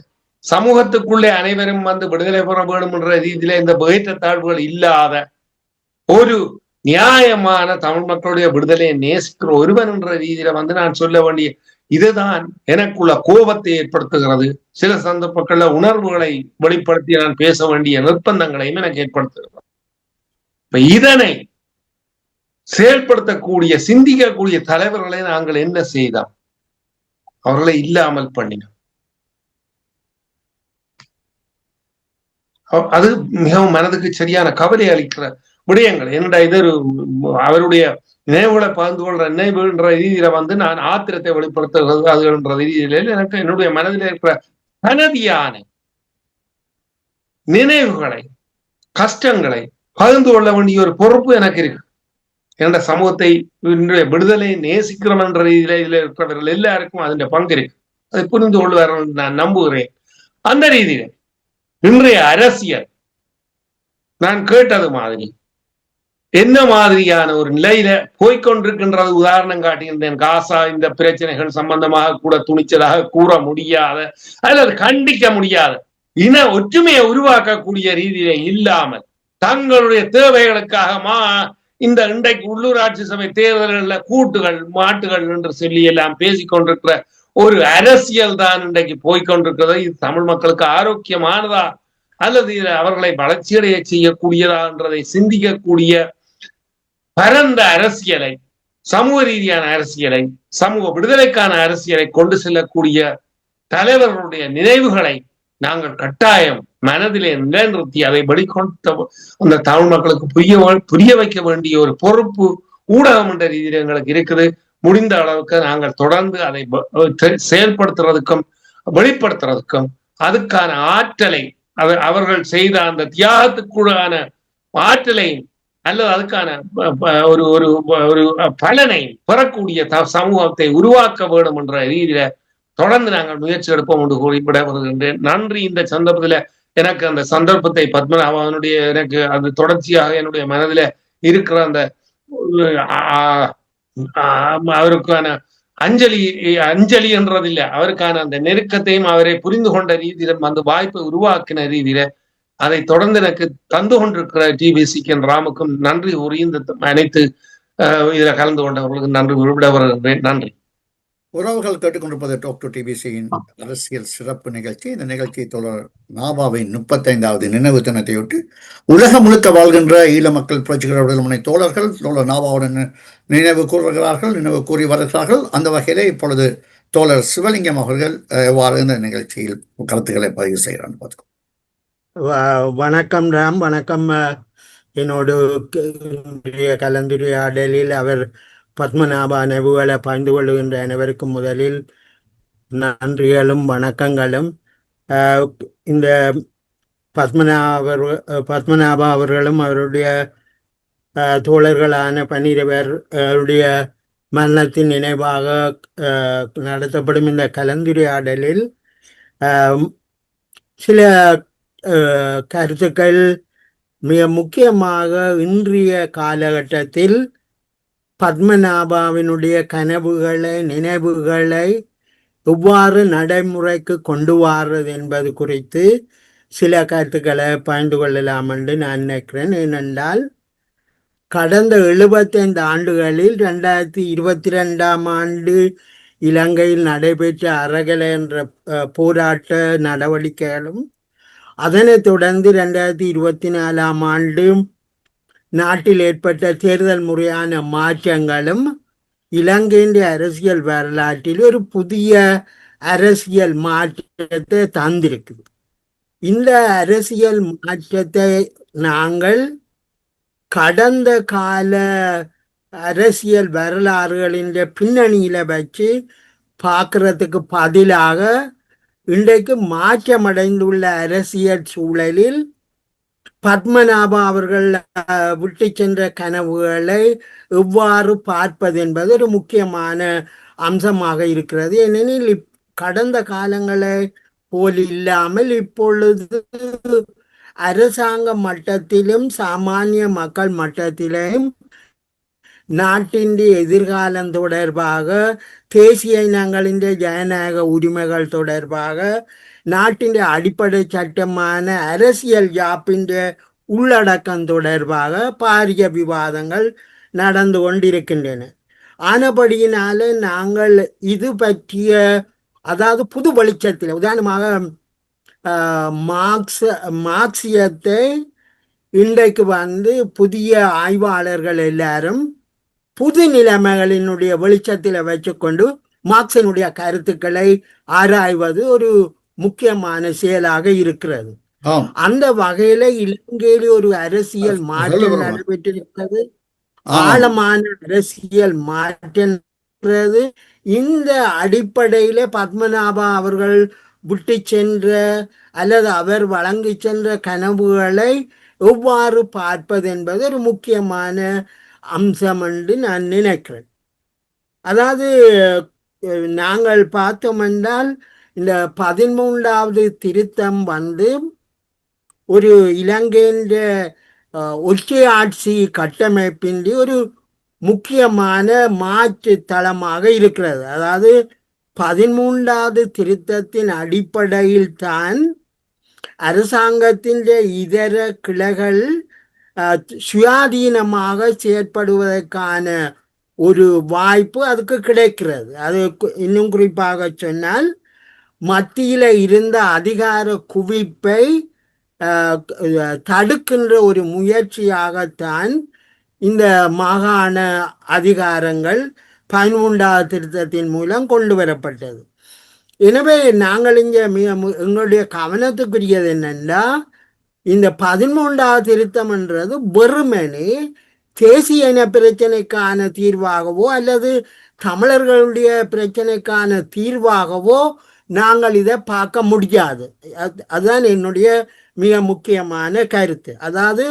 Speaker 5: சமூகத்துக்குள்ளே அனைவரும் விடுதலை பெற வேண்டும் என்ற ரீதியில இந்த ஏற்றத்தாழ்வுகள் இல்லாத ஒரு நியாயமான தமிழ் மக்களுடைய விடுதலையை நேசிக்கிற ஒருவன் என்ற ரீதியில நான் சொல்ல வேண்டிய இதுதான் எனக்குள்ள கோபத்தை ஏற்படுத்துகிறது. சில சந்தர்ப்பங்கள்ல உணர்வுகளை வெளிப்படுத்தி நான் பேச வேண்டிய நிர்பந்தங்களையும் எனக்கு ஏற்படுத்துகிறது. இப்ப இதனை செயல்படுத்தக்கூடிய சிந்திக்கக்கூடிய தலைவர்களை நாங்கள் என்ன செய்தோம்? அவர்களை இல்லாமல் பண்ணினோம். அது மிகவும் மனதுக்கு சரியான கவலை அளிக்கிற விடயங்கள். என்னடா இது அவருடைய நினைவுகளை பகிர்ந்து கொள்ற நினைவுன்ற ரீதியில நான் ஆத்திரத்தை வெளிப்படுத்துகின்ற ரீதியில எனக்கு என்னுடைய மனதில் இருக்கிற கனதியான நினைவுகளை கஷ்டங்களை பகிர்ந்து கொள்ள வேண்டிய ஒரு பொறுப்பு எனக்கு இருக்கு. என்ற சமூகத்தை இன்றைய விடுதலை நேசிக்கிறோம் என்ற ரீதியில இதுல இருக்கிறவர்கள் எல்லாருக்கும் அதன் பங்கு இருக்கு. அதை புரிந்து கொள்வார்கள் நான் நம்புகிறேன். அந்த ரீதியில இன்றைய அரசியல் நான் கேட்டது மாதிரி என்ன மாதிரியான ஒரு நிலையில போய்கொண்டிருக்கின்றது உதாரணம் காட்டுகின்றேன். காசா இந்த பிரச்சனைகள் சம்பந்தமாக கூட துணிச்சலாக கூற முடியாத அல்லது கண்டிக்க முடியாத இன ஒற்றுமையை உருவாக்கக்கூடிய ரீதியில இல்லாமல் தங்களுடைய தேவைகளுக்காக இந்த இன்றைக்கு உள்ளூராட்சி சபை தேர்தல்களில் கூட்டுகள் மாட்டுகள் என்று சொல்லி எல்லாம் பேசிக்கொண்டிருக்கிற ஒரு அரசியல் தான் இன்றைக்கு போய்கொண்டிருக்கிறது. இது தமிழ் மக்களுக்கு ஆரோக்கியமானதா அல்லது அவர்களை வளர்ச்சியடைய செய்யக்கூடியதா என்றதை சிந்திக்கக்கூடிய பரந்த அரசியலை, சமூக ரீதியான அரசியலை, சமூக விடுதலைக்கான அரசியலை கொண்டு செல்லக்கூடிய தலைவர்களுடைய நினைவுகளை நாங்கள் கட்டாயம் மனதிலே நிலைநிறுத்தி அதை வெளிக்கொண்ட அந்த தமிழ் மக்களுக்கு புரிய வைக்க வேண்டிய ஒரு பொறுப்பு ஊடகம் என்ற ரீதியில் எங்களுக்கு இருக்குது. முடிந்த அளவுக்கு நாங்கள் தொடர்ந்து அதை செயல்படுத்துறதுக்கும் வெளிப்படுத்துறதுக்கும் அதுக்கான ஆற்றலை அவர்கள் செய்த அந்த தியாகத்துக்குள்ளான ஆற்றலை அல்லது அதுக்கான ஒரு ஒரு ஒரு பலனை பெறக்கூடிய சமூகத்தை உருவாக்க வேண்டும் என்ற ரீதியில தொடர்ந்து நாங்கள் முயற்சி எடுப்போம் என்று கூறிவிட வருகின்றேன். நன்றி. இந்த சந்தர்ப்பத்துல எனக்கு அந்த சந்தர்ப்பத்தை பத்மநாபனுடைய எனக்கு அது தொடர்ச்சியாக என்னுடைய மனதில இருக்கிற அந்த அவருக்கான அஞ்சலி என்றதில்லை, அவருக்கான அந்த நெருக்கத்தையும் அவரை புரிந்து கொண்ட ரீதியிலும் அந்த வாய்ப்பை உருவாக்கின ரீதியில அதை தொடர்ந்து எனக்கு தந்து கொண்டிருக்கிற டிபிசிக்கு ராமுக்கும் நன்றி கூறி இந்த அனைத்து இதுல கலந்து கொண்டவர்களுக்கு நன்றி விட வருகின்றேன். நன்றி.
Speaker 2: உறவுகள் கேட்டுக்கொண்டிருப்பது டாக் டு டிபிசியின் அரசியல் சிறப்பு நிகழ்ச்சி. இந்த நிகழ்ச்சி தொடர் நாபாவின் 35வது நினைவு தினத்தையொட்டி உலகம் முழுக்க வாழ்கின்ற ஈழ மக்கள் புரட்சிகர விடுதலை தோழர்கள் தோழர் நாபாவுடன் நினைவு கூறுகிறார்கள், நினைவு கூறி வருகிறார்கள். அந்த வகையிலே இப்பொழுது தோழர் சிவலிங்கம் அவர்கள் எவ்வாறு இந்த நிகழ்ச்சியில் கருத்துக்களை பதிவு செய்கிறான்னு பார்த்துக்கோ.
Speaker 6: வணக்கம் ராம். வணக்கம். என்னோடு கலந்துரையாடலில் அவர் பத்மநாபா நினைவுகளை பகிர்ந்து கொள்கின்ற அனைவருக்கும் முதலில் நன்றிகளும் வணக்கங்களும். இந்த பத்மநாபா அவர்களும் அவருடைய தோழர்களான 12 பேருடைய மரணத்தின் நினைவாக நடத்தப்படும் இந்த கலந்துரையாடலில் சில கருத்துக்கள் மிக முக்கியமாக இன்றைய காலகட்டத்தில் பத்மநாபாவினுடைய கனவுகளை நினைவுகளை எவ்வாறு நடைமுறைக்கு கொண்டு வாருது என்பது குறித்து சில கருத்துக்களை பகிர்ந்து கொள்ளலாம் என்று நான் நினைக்கிறேன். ஏனென்றால் கடந்த 75 ஆண்டுகளில் 2022ஆம் ஆண்டு இலங்கையில் நடைபெற்ற அறகலை என்ற போராட்ட நடவடிக்கைகளும் அதனைத் தொடர்ந்து 2024ஆம் ஆண்டு நாட்டில் ஏற்பட்ட தேர்தல் முறையான மாற்றங்களும் இலங்கையின் அரசியல் வரலாற்றில் ஒரு புதிய அரசியல் மாற்றத்தை தந்திருக்குது. இந்த அரசியல் மாற்றத்தை நாங்கள் கடந்த கால அரசியல் வரலாறுகளின் பின்னணியில வச்சு பார்க்கறதுக்கு பதிலாக இன்றைக்கு மாற்றமடைந்துள்ள அரசியல் சூழலில் பத்மநாபா அவர்கள் விட்டு சென்ற கனவுகளை எவ்வாறு பார்ப்பது என்பது ஒரு முக்கியமான அம்சமாக இருக்கிறது. ஏனெனில் கடந்த காலங்களை போல் இல்லாமல் இப்பொழுது அரசாங்க மட்டத்திலும் சாமானிய மக்கள் மட்டத்திலும் நாட்டின் எதிர்காலம் தொடர்பாக, தேசிய இனங்களின் ஜனநாயக உரிமைகள் தொடர்பாக, நாட்டின் அடிப்படை சட்டமான அரசியல் யாப்பின் உள்ளடக்கம் தொடர்பாக பாரிய விவாதங்கள் நடந்து கொண்டிருக்கின்றன. ஆனபடியினால நாங்கள் இது பற்றிய, அதாவது புது வெளிச்சத்தில், உதாரணமாக மார்க்சியத்தை இன்றைக்கு புதிய ஆய்வாளர்கள் எல்லாரும் புது நிலைமைகளினுடைய வெளிச்சத்தில் வச்சுக்கொண்டு மார்க்சினுடைய கருத்துக்களை ஆராய்வது ஒரு முக்கியமான செயலாக இருக்கிறது.
Speaker 2: ஆம்.
Speaker 6: அந்த வகையில இலங்கையில் ஒரு அரசியல்
Speaker 2: சொல்லு
Speaker 6: மாற்றம்
Speaker 2: பிரமா.
Speaker 6: நடைபெற்றிருக்கிறது.
Speaker 2: ஆமாம்.
Speaker 6: ஆழமான அரசியல் மாற்றம் இருக்கிறது. இந்த அடிப்படையில பத்மநாபா அவர்கள் விட்டு சென்ற அல்லது அவர் வழங்கி சென்ற கனவுகளை எவ்வாறு பார்ப்பது என்பது ஒரு முக்கியமான அம்சம் என்று நான் நினைக்கிறேன். அதாவது நாங்கள் பார்த்தோம் என்றால் இந்த 13வது திருத்தம் வந்து ஒரு இலங்கையின் ஒற்றை ஆட்சி கட்டமைப்பின் ஒரு முக்கியமான மாற்று தளமாக இருக்கிறது. அதாவது 13வது திருத்தத்தின் அடிப்படையில் தான் அரசாங்கத்தின் இதர கிளைகள் சுயாதீனமாக செயற்படுவதற்கான ஒரு வாய்ப்பு அதுக்கு கிடைக்கிறது. அது இன்னும் குறிப்பாக சொன்னால் மத்தியில இருந்த அதிகார குவிப்பை தடுக்கின்ற ஒரு முயற்சியாகத்தான் இந்த மாகாண அதிகாரங்கள் 13வது திருத்தத்தின் மூலம் கொண்டு வரப்பட்டது. எனவே நாங்கள் இங்கே எங்களுடைய கவனத்துக்குரியது என்னென்னா, இந்த 13வது திருத்தம் என்றது வெறுமனே தேசிய இன பிரச்சனைக்கான தீர்வாகவோ அல்லது தமிழர்களுடைய பிரச்சனைக்கான தீர்வாகவோ நாங்கள் இதை பார்க்க முடியாது. அதுதான் என்னுடைய மிக முக்கியமான கருத்து. அதாவது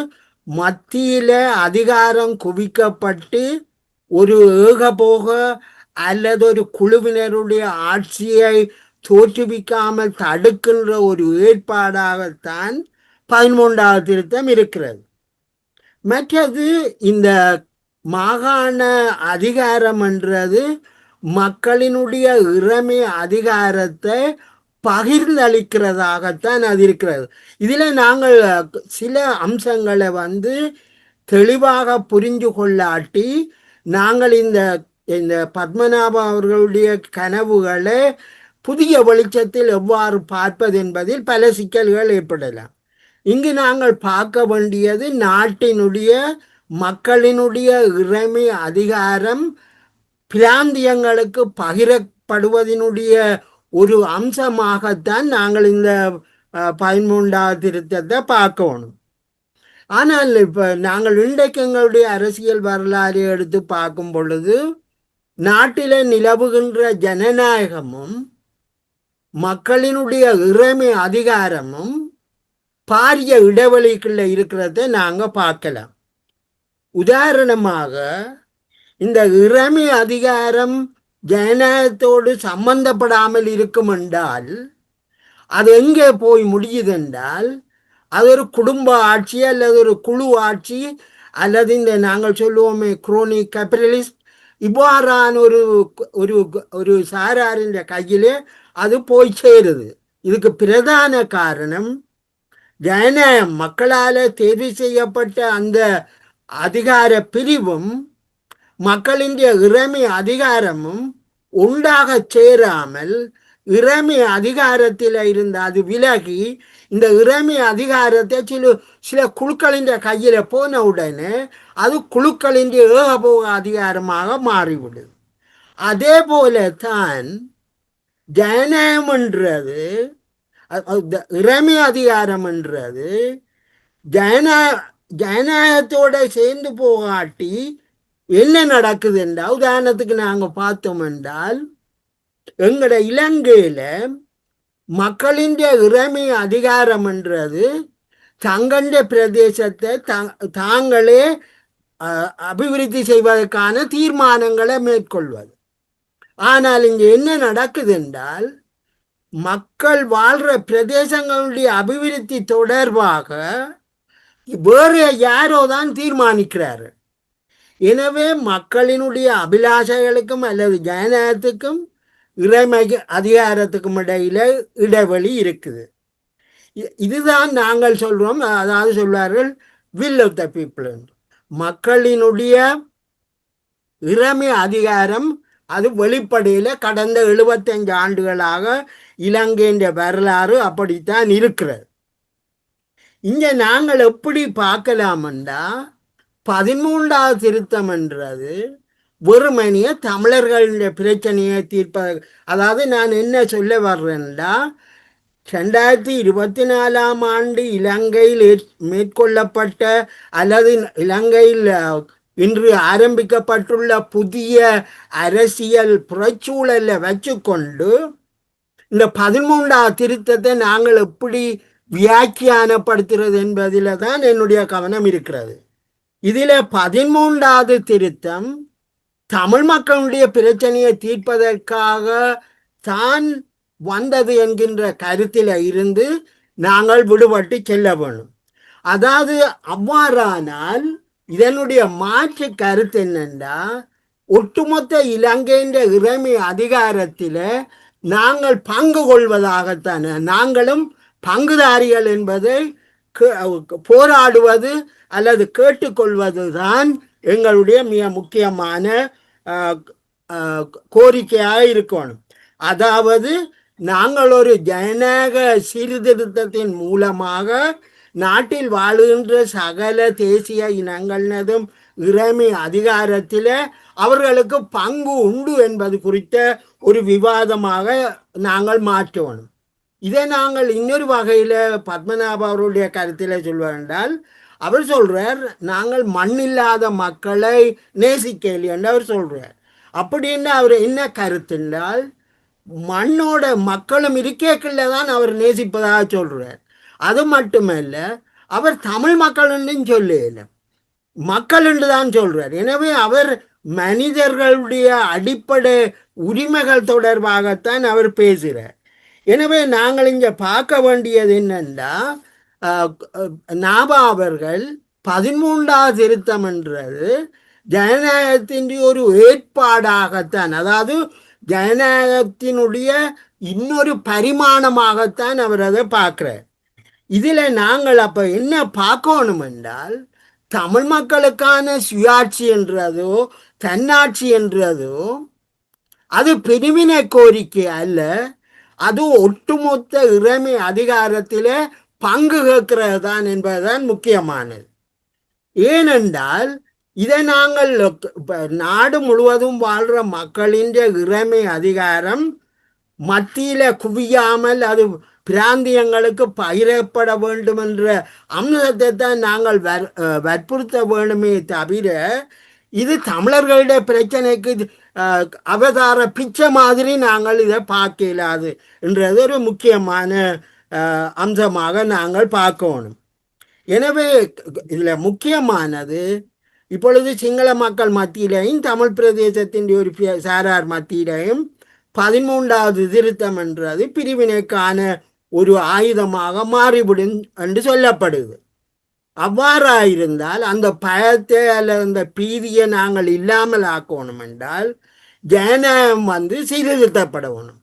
Speaker 6: மத்தியில அதிகாரம் குவிக்கப்பட்டு ஒரு ஏகபோக அல்லது ஒரு குழுவினருடைய ஆட்சியை தோற்றுவிக்காமல் தடுக்கின்ற ஒரு ஏற்பாடாகத்தான் 13வது திருத்தம் இருக்கிறது. மற்றது இந்த மாகாண அதிகாரம் என்றது மக்களினுடைய இறைமை அதிகாரத்தை பகிர்ந்தளிக்கிறதாகத்தான் அது இருக்கிறது. இதில் நாங்கள் சில அம்சங்களை வந்து தெளிவாக புரிந்து கொள்ளாட்டி நாங்கள் இந்த பத்மநாபா அவர்களுடைய கனவுகளை புதிய வெளிச்சத்தில் எவ்வாறு பார்ப்பது என்பதில் பல சிக்கல்கள் ஏற்படலாம். இங்கு நாங்கள் பார்க்க வேண்டியது நாட்டினுடைய மக்களினுடைய இறைமை அதிகாரம் பிராந்தியங்களுக்கு பகிரப்படுவதனுடைய ஒரு அம்சமாகத்தான் நாங்கள் இந்த 13வது திருத்தத்தை பார்க்கணும். ஆனால் இப்போ நாங்கள் இன்றைக்கு எங்களுடைய அரசியல் வரலாறு எடுத்து பார்க்கும் பொழுது நாட்டில் நிலவுகின்ற ஜனநாயகமும் மக்களினுடைய இறைமை அதிகாரமும் பாரிய இடைவெளிக்குள்ள இருக்கிறத நாங்கள் பார்க்கலாம். உதாரணமாக இந்த இறைமை அதிகாரம் ஜனநாயகத்தோடு சம்பந்தப்படாமல் இருக்கும் என்றால் அது எங்கே போய் முடியுது என்றால் அது ஒரு குடும்ப ஆட்சி அல்லது ஒரு குழு ஆட்சி அல்லது இந்த நாங்கள் சொல்லுவோமே குரோனிக் கேபிட்டலிஸ்ட் இவ்வாறான ஒரு ஒரு ஒரு சாராரின் கையிலே அது போய் சேருது. இதுக்கு பிரதான காரணம் ஜனநாயகம் மக்களால் தேர்வு செய்யப்பட்ட அந்த அதிகார பிரிவும் மக்களின் இறைமை அதிகாரமும் உண்டாக சேராமல் இறைமை அதிகாரத்தில் இருந்து அது விலகி இந்த இறைமை அதிகாரத்தை சில குழுக்களின் கையில் போன உடனே அது குழுக்களின் ஏகபோக அதிகாரமாக மாறிவிடுது. அதே போல தான் ஜனநாயகம் என்றது இறைமை அதிகாரம் என்றது ஜனநாயகத்தோட சேர்ந்து போகாட்டி என்ன நடக்குது என்றால், உதாரணத்துக்கு நாங்கள் பார்த்தோம் என்றால் எங்களோட இலங்கையில மக்களின் இறைமை அதிகாரம் என்றது தங்கண்ட பிரதேசத்தை தாங்களே அபிவிருத்தி செய்வதற்கான தீர்மானங்களை மேற்கொள்வது. ஆனால் இங்கே என்ன நடக்குது என்றால் மக்கள் வாழ்ற பிரதேசங்களுடைய அபிவிருத்தி தொடர்பாக வேறு யாரோ தான் தீர்மானிக்கிறாரு. எனவே மக்களினுடைய அபிலாஷைகளுக்கும் அல்லது ஜனநாயகத்துக்கும் இறைமை அதிகாரத்துக்கும் இடையில இடைவெளி இருக்குது. இதுதான் நாங்கள் சொல்றோம். அதாவது சொல்வார்கள் வில் ஆஃப் த பீப்புள். மக்களினுடைய இறைமை அதிகாரம் அது வெளிப்படையில கடந்த 75 ஆண்டுகளாக இலங்கையின் வரலாறு அப்படித்தான் இருக்கிறது. இங்க நாங்கள் எப்படி பார்க்கலாம்டா 13வது திருத்தம் என்றது வெறுமனிய தமிழர்களுடைய பிரச்சனையை தீர்ப்பது. அதாவது நான் என்ன சொல்ல வர்றேன்டா 2024 இலங்கையில் மேற்கொள்ளப்பட்ட அல்லது இலங்கையில் இன்று ஆரம்பிக்கப்பட்டுள்ள புதிய அரசியல் புறச்சூழலை வச்சுக்கொண்டு இந்த 13வது திருத்தத்தை நாங்கள் எப்படி வியாக்கியானப்படுத்துறது என்பதில் தான் என்னுடைய கவனம் இருக்கிறது. இதில் 13வது திருத்தம் தமிழ் மக்களுடைய பிரச்சனையை தீர்ப்பதற்காக தான் வந்தது என்கின்ற கருத்தில் இருந்து நாங்கள் விடுபட்டு செல்ல வேணும். அதாவது அவ்வாறானால் இதனுடைய மாற்று கருத்து என்னென்னா, ஒட்டுமொத்த இலங்கையின் இறைமை அதிகாரத்தில் நாங்கள் பங்கு கொள்வதாகத்தானே, நாங்களும் பங்குதாரிகள் என்பதை போராடுவது அல்லது கேட்டுக்கொள்வது தான் எங்களுடைய மிக முக்கியமான கோரிக்கையாக இருக்கணும். அதாவது நாங்கள் ஒரு ஜனநாயக சீர்திருத்தத்தின் மூலமாக நாட்டில் வாழுகின்ற சகல தேசிய இனங்களினதும் இறைமை அதிகாரத்தில் அவர்களுக்கு பங்கு உண்டு என்பது குறித்த ஒரு விவாதமாக நாங்கள் மாற்றணும். இதை நாங்கள் இன்னொரு வகையில் பத்மநாப அவருடைய கருத்தில் சொல்வதென்றால், அவர் சொல்றார் நாங்கள் மண்ணில்லாத மக்களை நேசிக்கலை என்று அவர் சொல்றார். அப்படின்னு அவர் என்ன கருத்துன்றால், மண்ணோட மக்களும் இருக்கேக்கில் தான் அவர் நேசிப்பதாக சொல்றார். அது மட்டுமல்ல, அவர் தமிழ் மக்கள் என்றும் சொல்லல, மக்கள் என்று தான் சொல்றார். எனவே அவர் மனிதர்களுடைய அடிப்படை உரிமைகள் தொடர்பாகத்தான் அவர் பேசுகிறார். எனவே நாங்கள் இங்கே பார்க்க வேண்டியது என்னென்னா, நாபா அவர்கள் 13வது திருத்தம் என்றது ஜனநாயகத்தின் ஒரு ஏற்பாடாகத்தான், அதாவது ஜனநாயகத்தினுடைய இன்னொரு பரிமாணமாகத்தான் அவர் அதை பார்க்கிறார். இதில் நாங்கள் அப்போ என்ன பார்க்கணும் என்றால், தமிழ் மக்களுக்கான சுயாட்சி என்றதோ தன்னாட்சி என்றதோ அது பிரிவினை கோரிக்கை அல்ல, அது ஒட்டுமொத்த இறைமை அதிகாரத்தில் பங்கு கேட்கிறது தான் என்பதுதான் முக்கியமானது. ஏனென்றால் இதை நாங்கள் நாடு முழுவதும் வாழ்கிற மக்களின் இறைமை அதிகாரம் மத்தியில் குவியாமல் அது பிராந்தியங்களுக்கு பகிரப்பட வேண்டும் என்ற அம்சத்தை தான் நாங்கள் வற்புறுத்த வேண்டுமே தவிர, இது தமிழர்களுடைய பிரச்சனைக்கு அவதார பிச்சை மாதிரி நாங்கள் இதை பார்க்க இயலாது என்றது ஒரு முக்கியமான அம்சமாக நாங்கள் பார்க்கணும். எனவே இதில் முக்கியமானது, இப்பொழுது சிங்கள மக்கள் மத்தியிலையும் தமிழ் பிரதேசத்தின் ஒரு சாரார் மத்தியிலையும் 13வது திருத்தம் என்றது பிரிவினைக்கான ஒரு ஆயுதமாக மாறிவிடும் என்று சொல்லப்படுது. அவ்வாறாயிருந்தால் அந்த பயத்தை அல்லது அந்த பீதியை நாங்கள் இல்லாமல் ஆக்கணும் என்றால் ஜனநாயகம் சீர்திருத்தப்படணும்.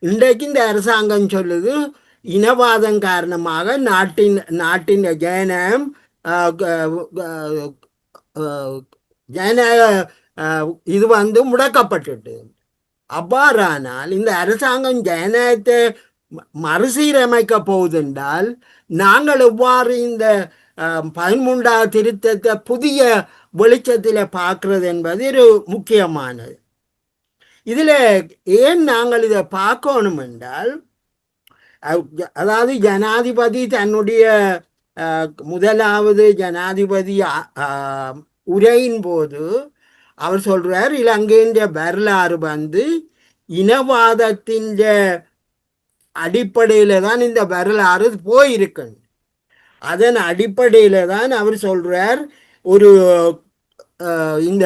Speaker 6: இன்றைக்கு இந்த அரசாங்கம் சொல்லுது இனவாதம் காரணமாக நாட்டின் ஜனநாயகம் இது முடக்கப்பட்டுட்டு. அவ்வாறானால் இந்த அரசாங்கம் ஜனநாயகத்தை மறுசீரமைக்க போவதென்றால் நாங்கள் எவ்வாறு இந்த 13வது திருத்தத்தை புதிய வெளிச்சத்தில் பார்க்கிறது என்பது ஒரு முக்கியமானது. இதில் ஏன் நாங்கள் இதை பார்க்கணும் என்றால், அதாவது ஜனாதிபதி தன்னுடைய முதலாவது ஜனாதிபதி உரையின் போது அவர் சொல்றார், இலங்கையின் வரலாறு இனவாதத்தின் அடிப்படையில் தான் இந்த வரலாறு போயிருக்கு. அதன் அடிப்படையில் தான் அவர் சொல்றார் ஒரு இந்த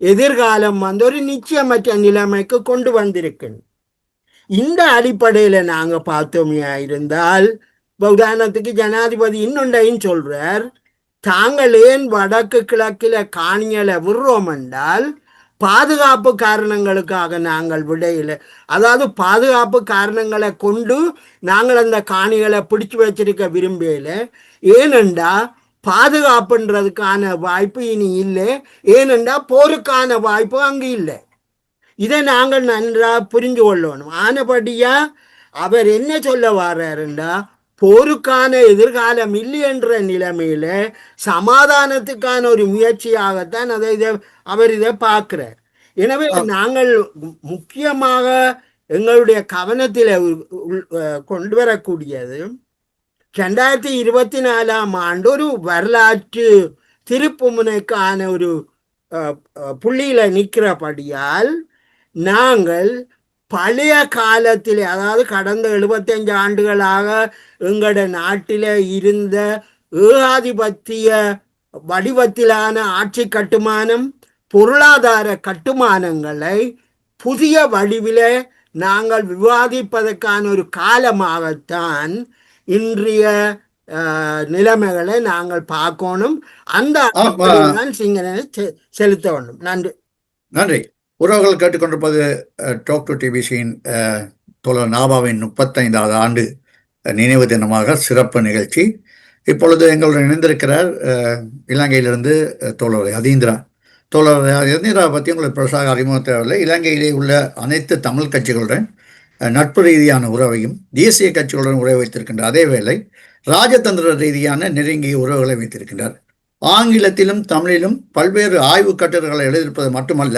Speaker 6: எதிர்காலம் ஒரு நிச்சயமற்ற நிலைமைக்கு கொண்டு வந்திருக்கு. இந்த அடிப்படையில் நாங்கள் பார்த்தோமையா இருந்தால், உதாரணத்துக்கு ஜனாதிபதி இன்னொன்றையும் சொல்றார், தாங்கள் ஏன் வடக்கு கிழக்கில் காணிகளை விடுறோம் என்றால் பாதுகாப்பு காரணங்களுக்காக நாங்கள் விடையில், அதாவது பாதுகாப்பு காரணங்களை கொண்டு நாங்கள் அந்த காணிகளை பிடிச்சு வச்சிருக்க விரும்பல. ஏனென்றா பாதுகாப்புன்றதுக்கான வாய்ப்பு இனி இல்லை, ஏனென்றா போருக்கான வாய்ப்பு அங்கு இல்லை. இதை நாங்கள் நன்றாக புரிஞ்சு கொள்ளணும். ஆனபடியா அவர் என்ன சொல்ல வர்றாருண்டா, போருக்கான எதிர்காலம் இல்லை என்ற நிலைமையில சமாதானத்துக்கான ஒரு முயற்சியாகத்தான் அவர் இதை பார்க்கிறார். எனவே நாங்கள் முக்கியமாக எங்களுடைய கவனத்தில் கொண்டு வரக்கூடியது 2024 ஆண்டு ஒரு வரலாற்று திருப்புமுனைக்கான ஒரு புள்ளியில நிற்கிறபடியால் நாங்கள் பழைய காலத்திலே, அதாவது கடந்த 75 ஆண்டுகளாக எங்களோட நாட்டில இருந்த ஏகாதிபத்திய வடிவத்திலான ஆட்சி கட்டுமானம், பொருளாதார கட்டுமானங்களை புதிய வடிவில நாங்கள் விவாதிப்பதற்கான ஒரு காலமாகத்தான் இன்றைய நிலைமைகளை நாங்கள் பார்க்கணும். அந்த சிந்தனை செலுத்த வேண்டும். நன்றி.
Speaker 2: நன்றி. உறவுகள் கேட்டுக்கொண்டிருப்பது டாக் டு டிபிசியின் தோழர் நாபாவின் 35வது ஆண்டு நினைவு தினமாக சிறப்பு நிகழ்ச்சி. இப்பொழுது எங்களுடன் இணைந்திருக்கிறார் இலங்கையிலிருந்து தோழர் யதீந்திரா. தோழர் யதீந்திரா பற்றி உங்களுக்கு பெருசாக அறிமுகம் தேவையில்லை. இலங்கையிலே உள்ள அனைத்து தமிழ் கட்சிகளுடன் நட்பு ரீதியான உறவையும் தேசிய கட்சிகளுடன் உறவு வைத்திருக்கின்றார். அதே வேளை ராஜதந்திர ரீதியான நெருங்கிய உறவுகளை வைத்திருக்கின்றார். ஆங்கிலத்திலும் தமிழிலும் பல்வேறு ஆய்வு கட்டுரைகளை எழுதியிருப்பது மட்டுமல்ல,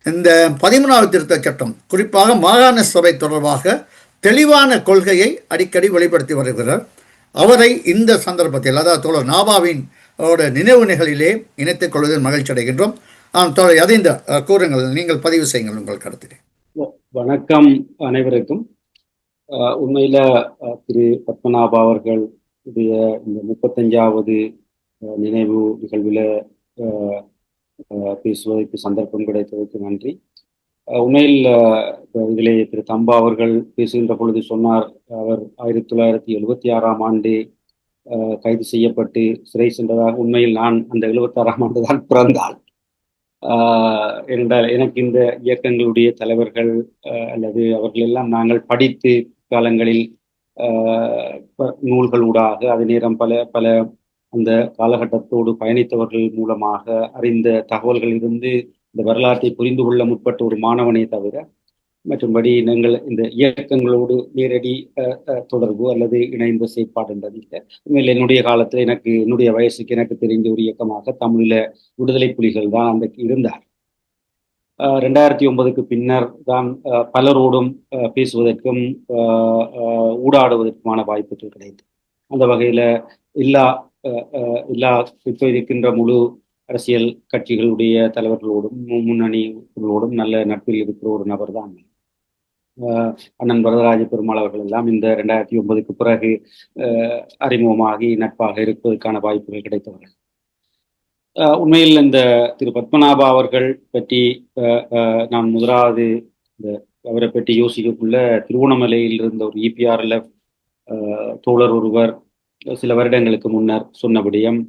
Speaker 2: இந்த 13வது திருத்த சட்டம் குறிப்பாக மாகாண சபை தொடர்பாக தெளிவான கொள்கையை அடிக்கடி வெளிப்படுத்தி வருகிறார். அவரை இந்த சந்தர்ப்பத்தில், அதாவது தோழர் நாபாவின் நினைவு நிகழ்ச்சியிலே இணைத்துக் கொள்வதில் மகிழ்ச்சி அடைகின்றோம். தோழர் யதீந்திரா, கூறுங்கள், நீங்கள் பதிவு செய்யுங்கள் உங்கள் கருத்திலே.
Speaker 7: வணக்கம் அனைவருக்கும். உண்மையில திரு பத்மநாபா அவர்களுடைய இந்த 35வது நினைவு நிகழ்வில் பேசுவதற்கு சந்தர்ப்பம் கிடைத்ததற்கு நன்றி. உண்மையில் இதிலே திரு தம்பா அவர்கள் பேசுகின்ற பொழுது சொன்னார், அவர் 1976ஆம் ஆண்டு கைது செய்யப்பட்டு சிறை சென்றதாக. உண்மையில் நான் அந்த 76ஆம் ஆண்டு தான் பிறந்தாள். என்றால் எனக்கு இந்த இயக்கங்களுடைய தலைவர்கள் அல்லது அவர்கள் எல்லாம் நாங்கள் படித்து காலங்களில் நூல்களூடாக அதே நேரம் பல அந்த காலகட்டத்தோடு பயணித்தவர்கள் மூலமாக அறிந்த தகவல்கள் இருந்து இந்த வரலாற்றை புரிந்து கொள்ள முற்பட்ட ஒரு மாணவனை தவிர மற்றும்படி நாங்கள் இந்த இயக்கங்களோடு நேரடி தொடர்பு அல்லது இணைந்த செயற்பாடுன்றது இல்லை. உண்மையில் என்னுடைய காலத்தில் என்னுடைய வயசுக்கு எனக்கு தெரிந்த ஒரு இயக்கமாக தமிழில் விடுதலை புலிகள் தான் அன்றைக்கு இருந்தார். 2009க்கு பின்னர் தான் பலரோடும் பேசுவதற்கும் ஊடாடுவதற்குமான வாய்ப்புகள் கிடைத்தது. அந்த வகையில் எல்லா இப்போ இருக்கின்ற முழு அரசியல் கட்சிகளுடைய தலைவர்களோடும் முன்னணிகளோடும் நல்ல நட்பில் இருக்கிற ஒரு நபர் தான் அண்ணன் வரதராஜ பெருமாள் அவர்கள் எல்லாம் இந்த 2009க்கு பிறகு அறிமுகமாகி நட்பாக இருப்பதற்கான வாய்ப்புகள் கிடைத்தவர்கள். உண்மையில் இந்த திரு பத்மநாபா அவர்கள் பற்றி நான் முதலாவது அவரை பற்றி யோசிக்கக்குள்ள திருவண்ணாமலையில் இருந்த ஒரு EPRLF தோழர் ஒருவர் சில வருடங்களுக்கு முன்னர் சொன்னபடியும்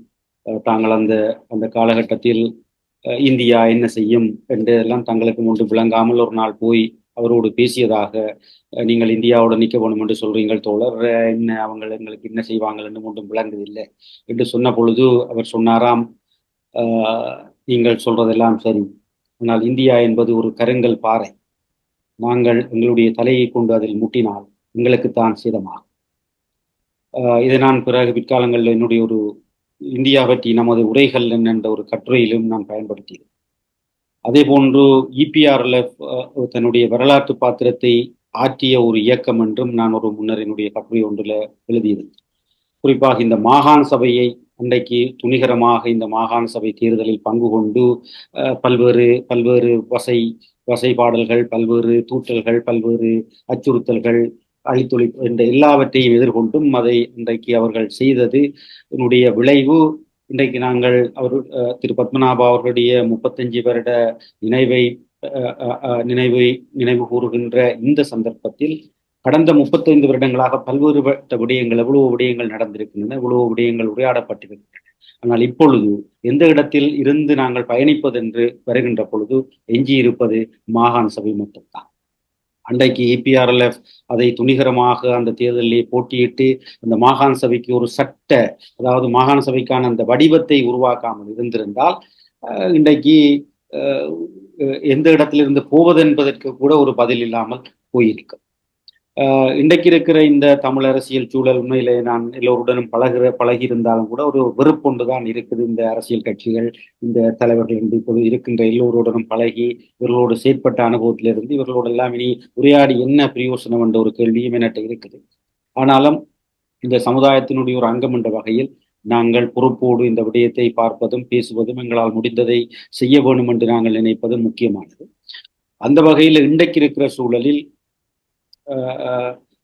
Speaker 7: தாங்கள் அந்த காலகட்டத்தில் இந்தியா என்ன செய்யும் என்றெல்லாம் தங்களுக்கு முன்பு விளங்காமல் ஒரு நாள் போய் அவரோடு பேசியதாக, நீங்கள் இந்தியாவோட நிற்க வேணும் என்று சொல்றீங்கள் தோழர், என்ன அவங்க எங்களுக்கு என்ன செய்வாங்கள் என்று ஒன்றும் விளங்குதில்லை என்று சொன்ன பொழுது அவர் சொன்னாராம், நீங்கள் சொல்றதெல்லாம் சரி, ஆனால் இந்தியா என்பது ஒரு கருங்கல் பாறை, நாங்கள் எங்களுடைய தலையை கொண்டு அதில் முட்டினால் எங்களுக்குத்தான் சேதமாகும். இதை நான் பிறகு பிற்காலங்களில் என்னுடைய ஒரு இந்தியா பற்றி நமது உரைகள் என்ற ஒரு கட்டுரையிலும் நான் பயன்படுத்தினேன். அதே போன்று EPRLF தன்னுடைய வரலாற்று பாத்திரத்தை ஆற்றிய ஒரு இயக்கம் என்றும் நான் ஒரு முன்னர் என்னுடைய கட்டுரை ஒன்றில் எழுதியிருந்தேன். குறிப்பாக இந்த மாகாண சபையை அன்றைக்கு துணிகரமாக இந்த மாகாண சபை தேர்தலில் பங்கு கொண்டு பல்வேறு வசைபாடல்கள், பல்வேறு தூற்றல்கள், பல்வேறு அச்சுறுத்தல்கள், அழித்தொழிப்பு என்ற எல்லாவற்றையும் எதிர்கொண்டும் அதை இன்றைக்கு அவர்கள் செய்தது என்னுடைய விளைவு. இன்றைக்கு நாங்கள் திரு பத்மநாபா அவர்களுடைய 35 வருட நினைவு கூறுகின்ற இந்த சந்தர்ப்பத்தில் கடந்த 35 வருடங்களாக பல்வேறு விடயங்கள், எவ்வளவு விடயங்கள் நடந்திருக்கின்றன, எவ்வளவு விடயங்கள் உரையாடப்பட்டிருக்கின்றன. ஆனால் இப்பொழுது எந்த இடத்தில் இருந்து நாங்கள் பயணிப்பது என்று வருகின்ற பொழுது எஞ்சி இருப்பது மாகாண சபை மட்டும்தான். அன்றைக்கு EPRLF அதை துணிகரமாக அந்த தேர்தலிலே போட்டியிட்டு அந்த மாகாண சபைக்கு ஒரு அதாவது மாகாண சபைக்கான அந்த வடிவத்தை உருவாக்காமல் இருந்திருந்தால் இன்றைக்கு எந்த இடத்திலிருந்து போவது என்பதற்கு கூட ஒரு பதில் இல்லாமல் போயிருக்கும். இன்றைக்கு இருக்கிற இந்த தமிழ் அரசியல் சூழல் உண்மையிலே நான் எல்லோருடனும் பழகி இருந்தாலும் கூட ஒரு வெறுப்பொண்டு தான் இருக்குது. இந்த அரசியல் கட்சிகள், இந்த தலைவர்கள் என்று இப்போது இருக்கின்ற எல்லோருடனும் பழகி இவர்களோடு செயற்பட்ட அனுபவத்திலிருந்து இவர்களோடெல்லாம் இனி உரையாடி என்ன பிரயோசனம் என்ற ஒரு கேள்வியும் என்கிட்ட இருக்குது. ஆனாலும் இந்த சமுதாயத்தினுடைய ஒரு அங்கம் என்ற வகையில் நாங்கள் பொறுப்போடு இந்த விடயத்தை பார்ப்பதும் பேசுவதும் எங்களால் முடிந்ததை செய்ய வேண்டும் என்று நாங்கள் நினைப்பதும் முக்கியமானது. அந்த வகையில் இன்றைக்கு இருக்கிற சூழலில்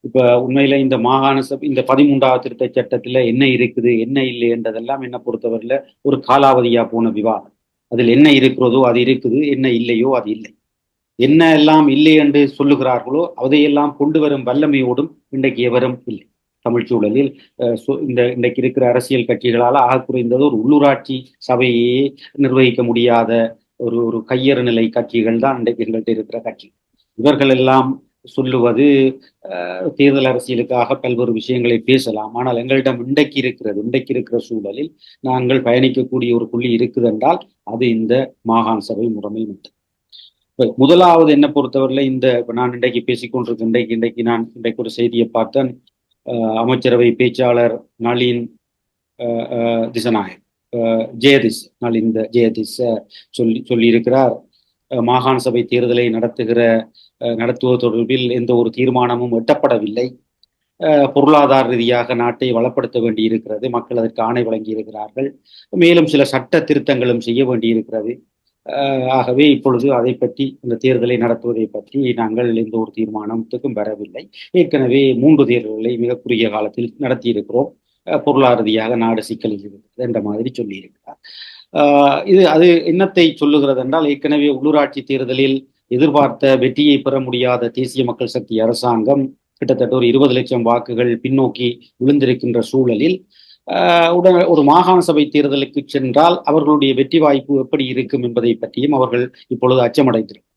Speaker 7: இப்ப உண்மையில இந்த மாகாண சபை இந்த 13வது திருத்த சட்டத்துல என்ன இருக்குது என்ன இல்லை என்றதெல்லாம் என்ன பொறுத்தவரையில ஒரு காலாவதியா போன விவாதம். அதில் என்ன இருக்கிறதோ அது இருக்குது, என்ன இல்லையோ அது இல்லை. என்ன எல்லாம் இல்லை என்று சொல்லுகிறார்களோ அதையெல்லாம் கொண்டு வரும் வல்லமையோடும் இன்றைக்கு எவரும் இல்லை. தமிழ் சூழலில் இன்றைக்கு இருக்கிற அரசியல் கட்சிகளால் ஆக குறைந்தது ஒரு உள்ளூராட்சி சபையே நிர்வகிக்க முடியாத ஒரு கையறு நிலை கட்சிகள் தான் இன்றைக்கு எங்கள்கிட்ட இருக்கிற கட்சி. இவர்கள் எல்லாம் சொல்லுவது தேர்தல் அரசியலுக்காக பல்வேறு விஷயங்களை பேசலாம். ஆனால் எங்களிடம் இன்றைக்கு இருக்கிற சூழலில் நாங்கள் பயணிக்கக்கூடிய ஒரு புள்ளி இருக்குது என்றால் அது இந்த மாகாண சபை முறைமை மட்டும். முதலாவது என்ன பொறுத்தவரையில் நான் இன்றைக்கு பேசிக்கொண்டிருக்க இன்றைக்கு ஒரு செய்தியை பார்த்தேன். அமைச்சரவை பேச்சாளர் நளின் திசநாயக் நளின் ஜெயதிஸ் சொல்லியிருக்கிறார், மாகாண சபை தேர்தலை நடத்துவது தொடர்பில் எந்த ஒரு தீர்மானமும் எட்டப்படவில்லை. பொருளாதார ரீதியாக நாட்டை வளப்படுத்த வேண்டி இருக்கிறது, மக்கள் அதற்கு ஆணை வழங்கி இருக்கிறார்கள், மேலும் சில சட்ட திருத்தங்களும் செய்ய வேண்டி இருக்கிறது. ஆகவே இப்பொழுது அதை பற்றி இந்த தேர்தலை நடத்துவதை பற்றி நாங்கள் எந்த ஒரு தீர்மானத்துக்கும் வரவில்லை. ஏற்கனவே 3 தேர்தல்களை மிக குறுகிய காலத்தில் நடத்தியிருக்கிறோம், பொருளாதார ரீதியாக நாடு சிக்கலில் இருக்கிறது என்ற மாதிரி சொல்லியிருக்கிறார். அது என்னத்தை சொல்லுகிறது என்றால், ஏற்கனவே உள்ளூராட்சி தேர்தலில் எதிர்பார்த்த வெற்றியை பெற முடியாத தேசிய மக்கள் சக்தி அரசாங்கம் கிட்டத்தட்ட ஒரு 20 லட்சம் வாக்குகள் பின்னோக்கி விழுந்திருக்கின்ற சூழலில் ஒரு மாகாண சபை தேர்தலுக்கு சென்றால் அவர்களுடைய வெற்றி வாய்ப்பு எப்படி இருக்கும் என்பதை பற்றியும் அவர்கள் இப்பொழுது அச்சமடைந்திருக்கும்.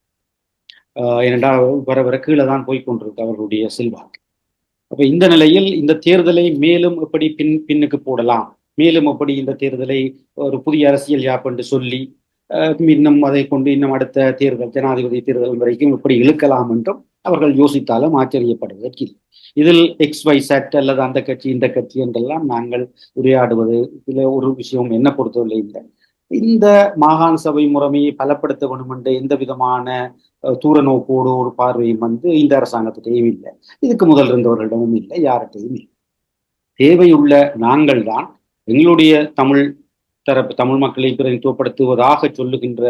Speaker 7: ஏனென்றால் வர கீழே தான் போய்கொண்டிருக்கு அவர்களுடைய செல்வாக்கு. அப்ப இந்த நிலையில் இந்த தேர்தலை மேலும் எப்படி பின்னுக்கு போடலாம், மேலும் எப்படி இந்த தேர்தலை ஒரு புதிய அரசியல் யாப் என்று சொல்லி இன்னும் அதை கொண்டு இன்னும் அடுத்த தேர்தல் ஜனாதிபதி தேர்தல் வரைக்கும் எப்படி இழுக்கலாம் என்றும் அவர்கள் யோசித்தாலும் ஆச்சரியப்படுவதற்கு இல்லை. இதில் XYZ அல்லது அந்த கட்சி இந்த கட்சி என்றெல்லாம் நாங்கள் உரையாடுவது இதில் ஒரு விஷயம் என்ன பொறுத்தவரை இல்லை. இந்த மாகாண சபை முறைமையை பலப்படுத்த வேண்டும் என்ற எந்த விதமான தூர நோக்கோடு ஒரு பார்வையும் இந்த அரசாங்கத்திட்டையும் இல்லை, இதுக்கு முதல் இருந்தவர்களிடமும் இல்லை, யார்கிட்டையும் இல்லை. தேவையுள்ள நாங்கள் தான் எங்களுடைய தமிழ் மக்களை பிரதிநிதித்துவப்படுத்துவதாக சொல்லுகின்ற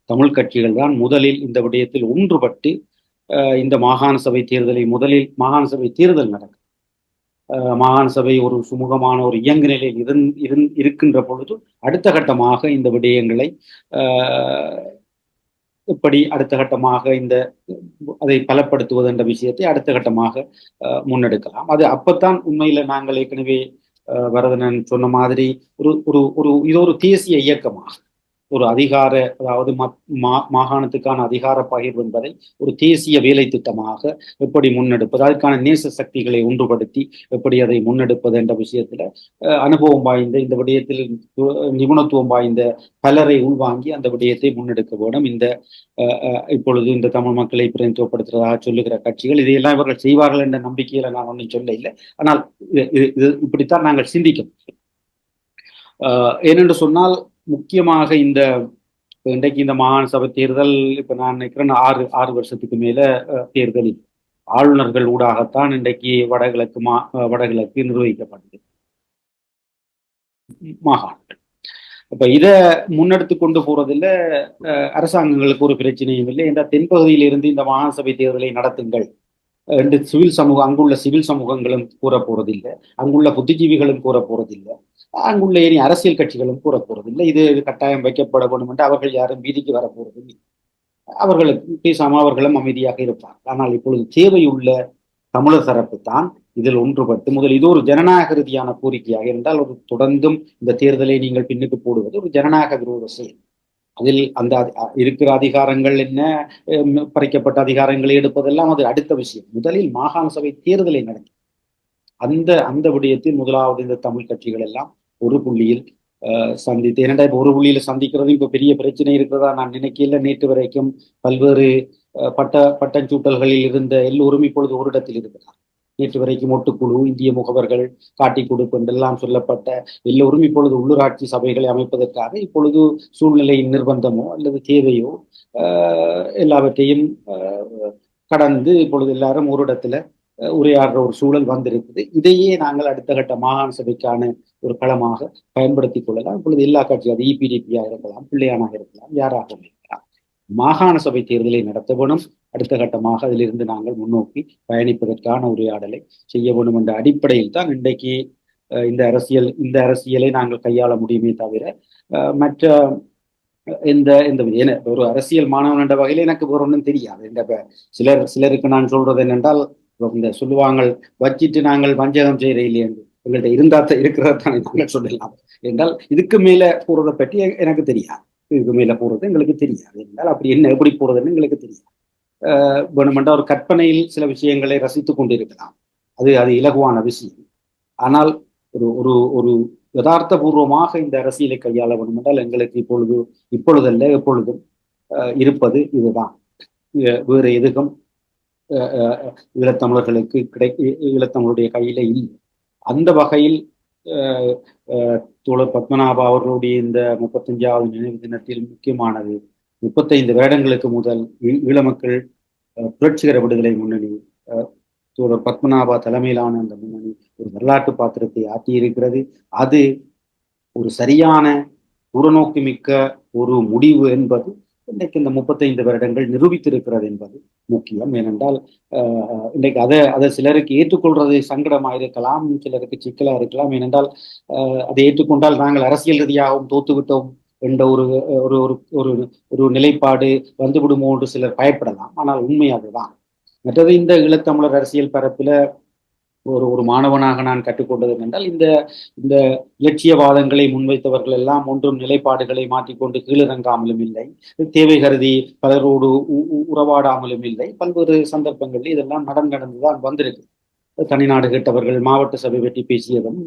Speaker 7: தமிழ் கட்சிகள் தான் முதலில் இந்த விடயத்தில் ஒன்றுபட்டு இந்த மாகாண சபை தேர்தலை முதலில் மாகாண சபை தேர்தல் நடக்கும். மாகாண சபை ஒரு சுமூகமான ஒரு இயங்கு நிலையில் இருக்கின்ற பொழுது அடுத்த கட்டமாக இந்த விடயங்களை எப்படி அடுத்த கட்டமாக அதை பலப்படுத்துவது என்ற விஷயத்தை அடுத்த கட்டமாக முன்னெடுக்கலாம். அது அப்பத்தான் உண்மையில நாங்கள் ஏற்கனவே வரதனன் சொன்ன மாதிரி இது ஒரு தேசிய இயக்கமாக ஒரு அதிகார, அதாவது மாகாணத்துக்கான அதிகார பகிர்வு என்பதை ஒரு தேசிய வேலை திட்டமாக எப்படி முன்னெடுப்பது, அதற்கான நேச சக்திகளை ஒன்றுபடுத்தி எப்படி அதை முன்னெடுப்பது என்ற விஷயத்துல அனுபவம் வாய்ந்த இந்த விடயத்தில் நிபுணத்துவம் வாய்ந்த பலரை உள்வாங்கி அந்த விடயத்தை முன்னெடுக்க வேண்டும். இப்பொழுது இந்த தமிழ் மக்களை பிரதிநிதித்துவப்படுத்துவதாக சொல்லுகிற கட்சிகள் இதையெல்லாம் இவர்கள் செய்வார்கள் என்ற நம்பிக்கையில நான் ஒன்றும் சொல்ல இல்லை. ஆனால் இது இப்படித்தான் நாங்கள் சிந்திக்கணும். ஏனென்று சொன்னால் முக்கியமாக இன்றைக்கு இந்த மாகாண சபை தேர்தல் இப்ப நான் நினைக்கிறேன் 6 வருஷத்துக்கு மேல தேர்தலில் ஆளுநர்கள் ஊடாகத்தான் இன்றைக்கு வடகிழக்கு நிர்வகிக்கப்பட்டது மாகாணங்கள். அப்ப இதை முன்னெடுத்து கொண்டு போறதுல அரசாங்கங்களுக்கு ஒரு பிரச்சனையும் இல்லை. என்ற தென்பகுதியிலிருந்து இந்த மாகாண சபை தேர்தலை நடத்துங்கள் என்று அங்குள்ள சிவில் சமூகங்களும் கூற போறதில்லை, அங்குள்ள புத்திஜீவிகளும் கூற போறதில்லை, அங்குள்ள ஏறி அரசியல் கட்சிகளும் கூற போறதில்லை. இது கட்டாயம் வைக்கப்பட வேண்டும் என்று அவர்கள் யாரும் வீதிக்கு வர போறதில்லை. அவர்களுக்கு பேசாம அவர்களும் அமைதியாக இருப்பார். ஆனால் இப்பொழுது தேவையுள்ள தமிழர் தரப்பு தான் இதில் ஒன்றுபட்டு முதல் இது ஒரு ஜனநாயக ரீதியான கோரிக்கையாக இருந்தால் ஒரு தொடர்ந்தும் இந்த தேர்தலை நீங்கள் பின்னுக்கு போடுவது ஒரு ஜனநாயக விரோத செயல். அதில் அந்த இருக்கிற அதிகாரங்கள் என்ன, பறிக்கப்பட்ட அதிகாரங்களை எடுப்பதெல்லாம் அது அடுத்த விஷயம். முதலில் மாகாண சபை தேர்தலை நடத்தி அந்த விடயத்தில் முதலாவது இந்த தமிழ் கட்சிகள் எல்லாம் ஒரு புள்ளியில் சந்தித்து, ஏனென்றா இப்ப ஒரு புள்ளியில சந்திக்கிறது இப்ப பெரிய பிரச்சனை இருக்கிறதா நான் நினைக்கல. நேற்று வரைக்கும் பல்வேறு பட்டஞ்சூட்டல்களில் இருந்த எல்லோரும் இப்பொழுது ஒரு இடத்தில் இருக்கிறார். நேற்று வரைக்கும் ஒட்டுக்குழு, இந்திய முகவர்கள், காட்டி கொடுப்பு என்றெல்லாம் சொல்லப்பட்ட எல்லோரும் இப்பொழுது உள்ளூராட்சி சபைகளை அமைப்பதற்காக இப்பொழுது சூழ்நிலையின் நிர்பந்தமோ அல்லது தேவையோ எல்லாவற்றையும் கடந்து இப்பொழுது எல்லாரும் ஒரு இடத்துல உரையாடுற ஒரு சூழல் வந்திருக்குது. இதையே நாங்கள் அடுத்த கட்ட மாகாண சபைக்கான ஒரு களமாக பயன்படுத்திக் கொள்ளலாம். இப்பொழுது எல்லா கட்சியும், அது இபிடிபியா இருக்கலாம், பிள்ளையானாக இருக்கலாம், யாராக இருக்கலாம், மாகாண சபை தேர்தலை நடத்த வேணும். அடுத்த கட்டமாக அதிலிருந்து நாங்கள் முன்னோக்கி பயணிப்பதற்கான உரையாடலை செய்ய வேண்டும் என்ற அடிப்படையில் தான் இன்றைக்கு இந்த அரசியலை நாங்கள் கையாள முடியுமே தவிர மற்ற ஒரு அரசியல் மாணவன் என்ற வகையில் எனக்கு ஒரு ஒன்றும் தெரியாது. சிலருக்கு நான் சொல்றது என்னென்றால், இந்த சொல்லுவாங்க வச்சிட்டு நாங்கள் வஞ்சகம் செய்யற இல்லையே என்று, எங்கள்கிட்ட இருந்தாத்த இருக்கிறதானே நாங்கள் சொல்லலாம் என்றால், இதுக்கு மேல போறதை பற்றி எனக்கு தெரியாது. இதுக்கு மேல போறது எங்களுக்கு தெரியாது என்றால், அப்படி என்ன எப்படி போறதுன்னு எங்களுக்கு தெரியாது. வேணுமென்றா ஒரு கற்பனையில் சில விஷயங்களை ரசித்துக் கொண்டிருக்கலாம். அது இலகுவான விஷயம். ஆனால் ஒரு ஒரு யதார்த்தபூர்வமாக இந்த அரசியலை கையாள வேண்டும் என்றால் எங்களுக்கு இப்பொழுதல்ல எப்பொழுதும் இருப்பது இதுதான். வேறு எதுவும் ஈழத்தமிழர்களுக்கு ஈழத்தமிழுடைய கையில இல்லை. அந்த வகையில் தோழர் பத்மநாபா அவர்களுடைய இந்த 35வது நினைவு தினத்தில் முக்கியமானது, 35 வருடங்களுக்கு முதல் ஈழமக்கள் புரட்சிகர விடுதலை முன்னணி, தோழர் பத்மநாபா தலைமையிலான அந்த முன்னணி ஒரு வரலாற்று பாத்திரத்தை ஆற்றியிருக்கிறது. அது ஒரு சரியான தூரநோக்கு மிக்க ஒரு முடிவு என்பது இன்றைக்கு இந்த 35 வருடங்கள் நிரூபித்திருக்கிறது என்பது முக்கியம். ஏனென்றால் இன்றைக்கு அதை சிலருக்கு ஏற்றுக்கொள்றது சங்கடமா இருக்கலாம், சிலருக்கு சிக்கலா இருக்கலாம். ஏனென்றால் அதை ஏற்றுக்கொண்டால் நாங்கள் அரசியல் ரீதியாகவும் தோத்துவிட்டோம் என்ற ஒரு நிலைப்பாடு வந்துவிடுமோ என்று சிலர் பயப்படலாம். ஆனால் உண்மை அதுதான். மற்றது இந்த ஈழத்தமிழர் அரசியல் பரப்பில ஒரு மாணவனாக நான் கற்றுக்கொண்டது என்றால், இந்த இலட்சியவாதங்களை முன்வைத்தவர்கள் எல்லாம் ஒன்றும் நிலைப்பாடுகளை மாற்றிக்கொண்டு கீழிறங்காமலும் இல்லை, தேவை கருதி பலரோடு உறவாடாமலும் இல்லை. பல்வேறு சந்தர்ப்பங்களில் இதெல்லாம் நடந்துதான் வந்திருக்கு. தனிநாடு கேட்டவர்கள் மாவட்ட சபை வெட்டி பேசியதும்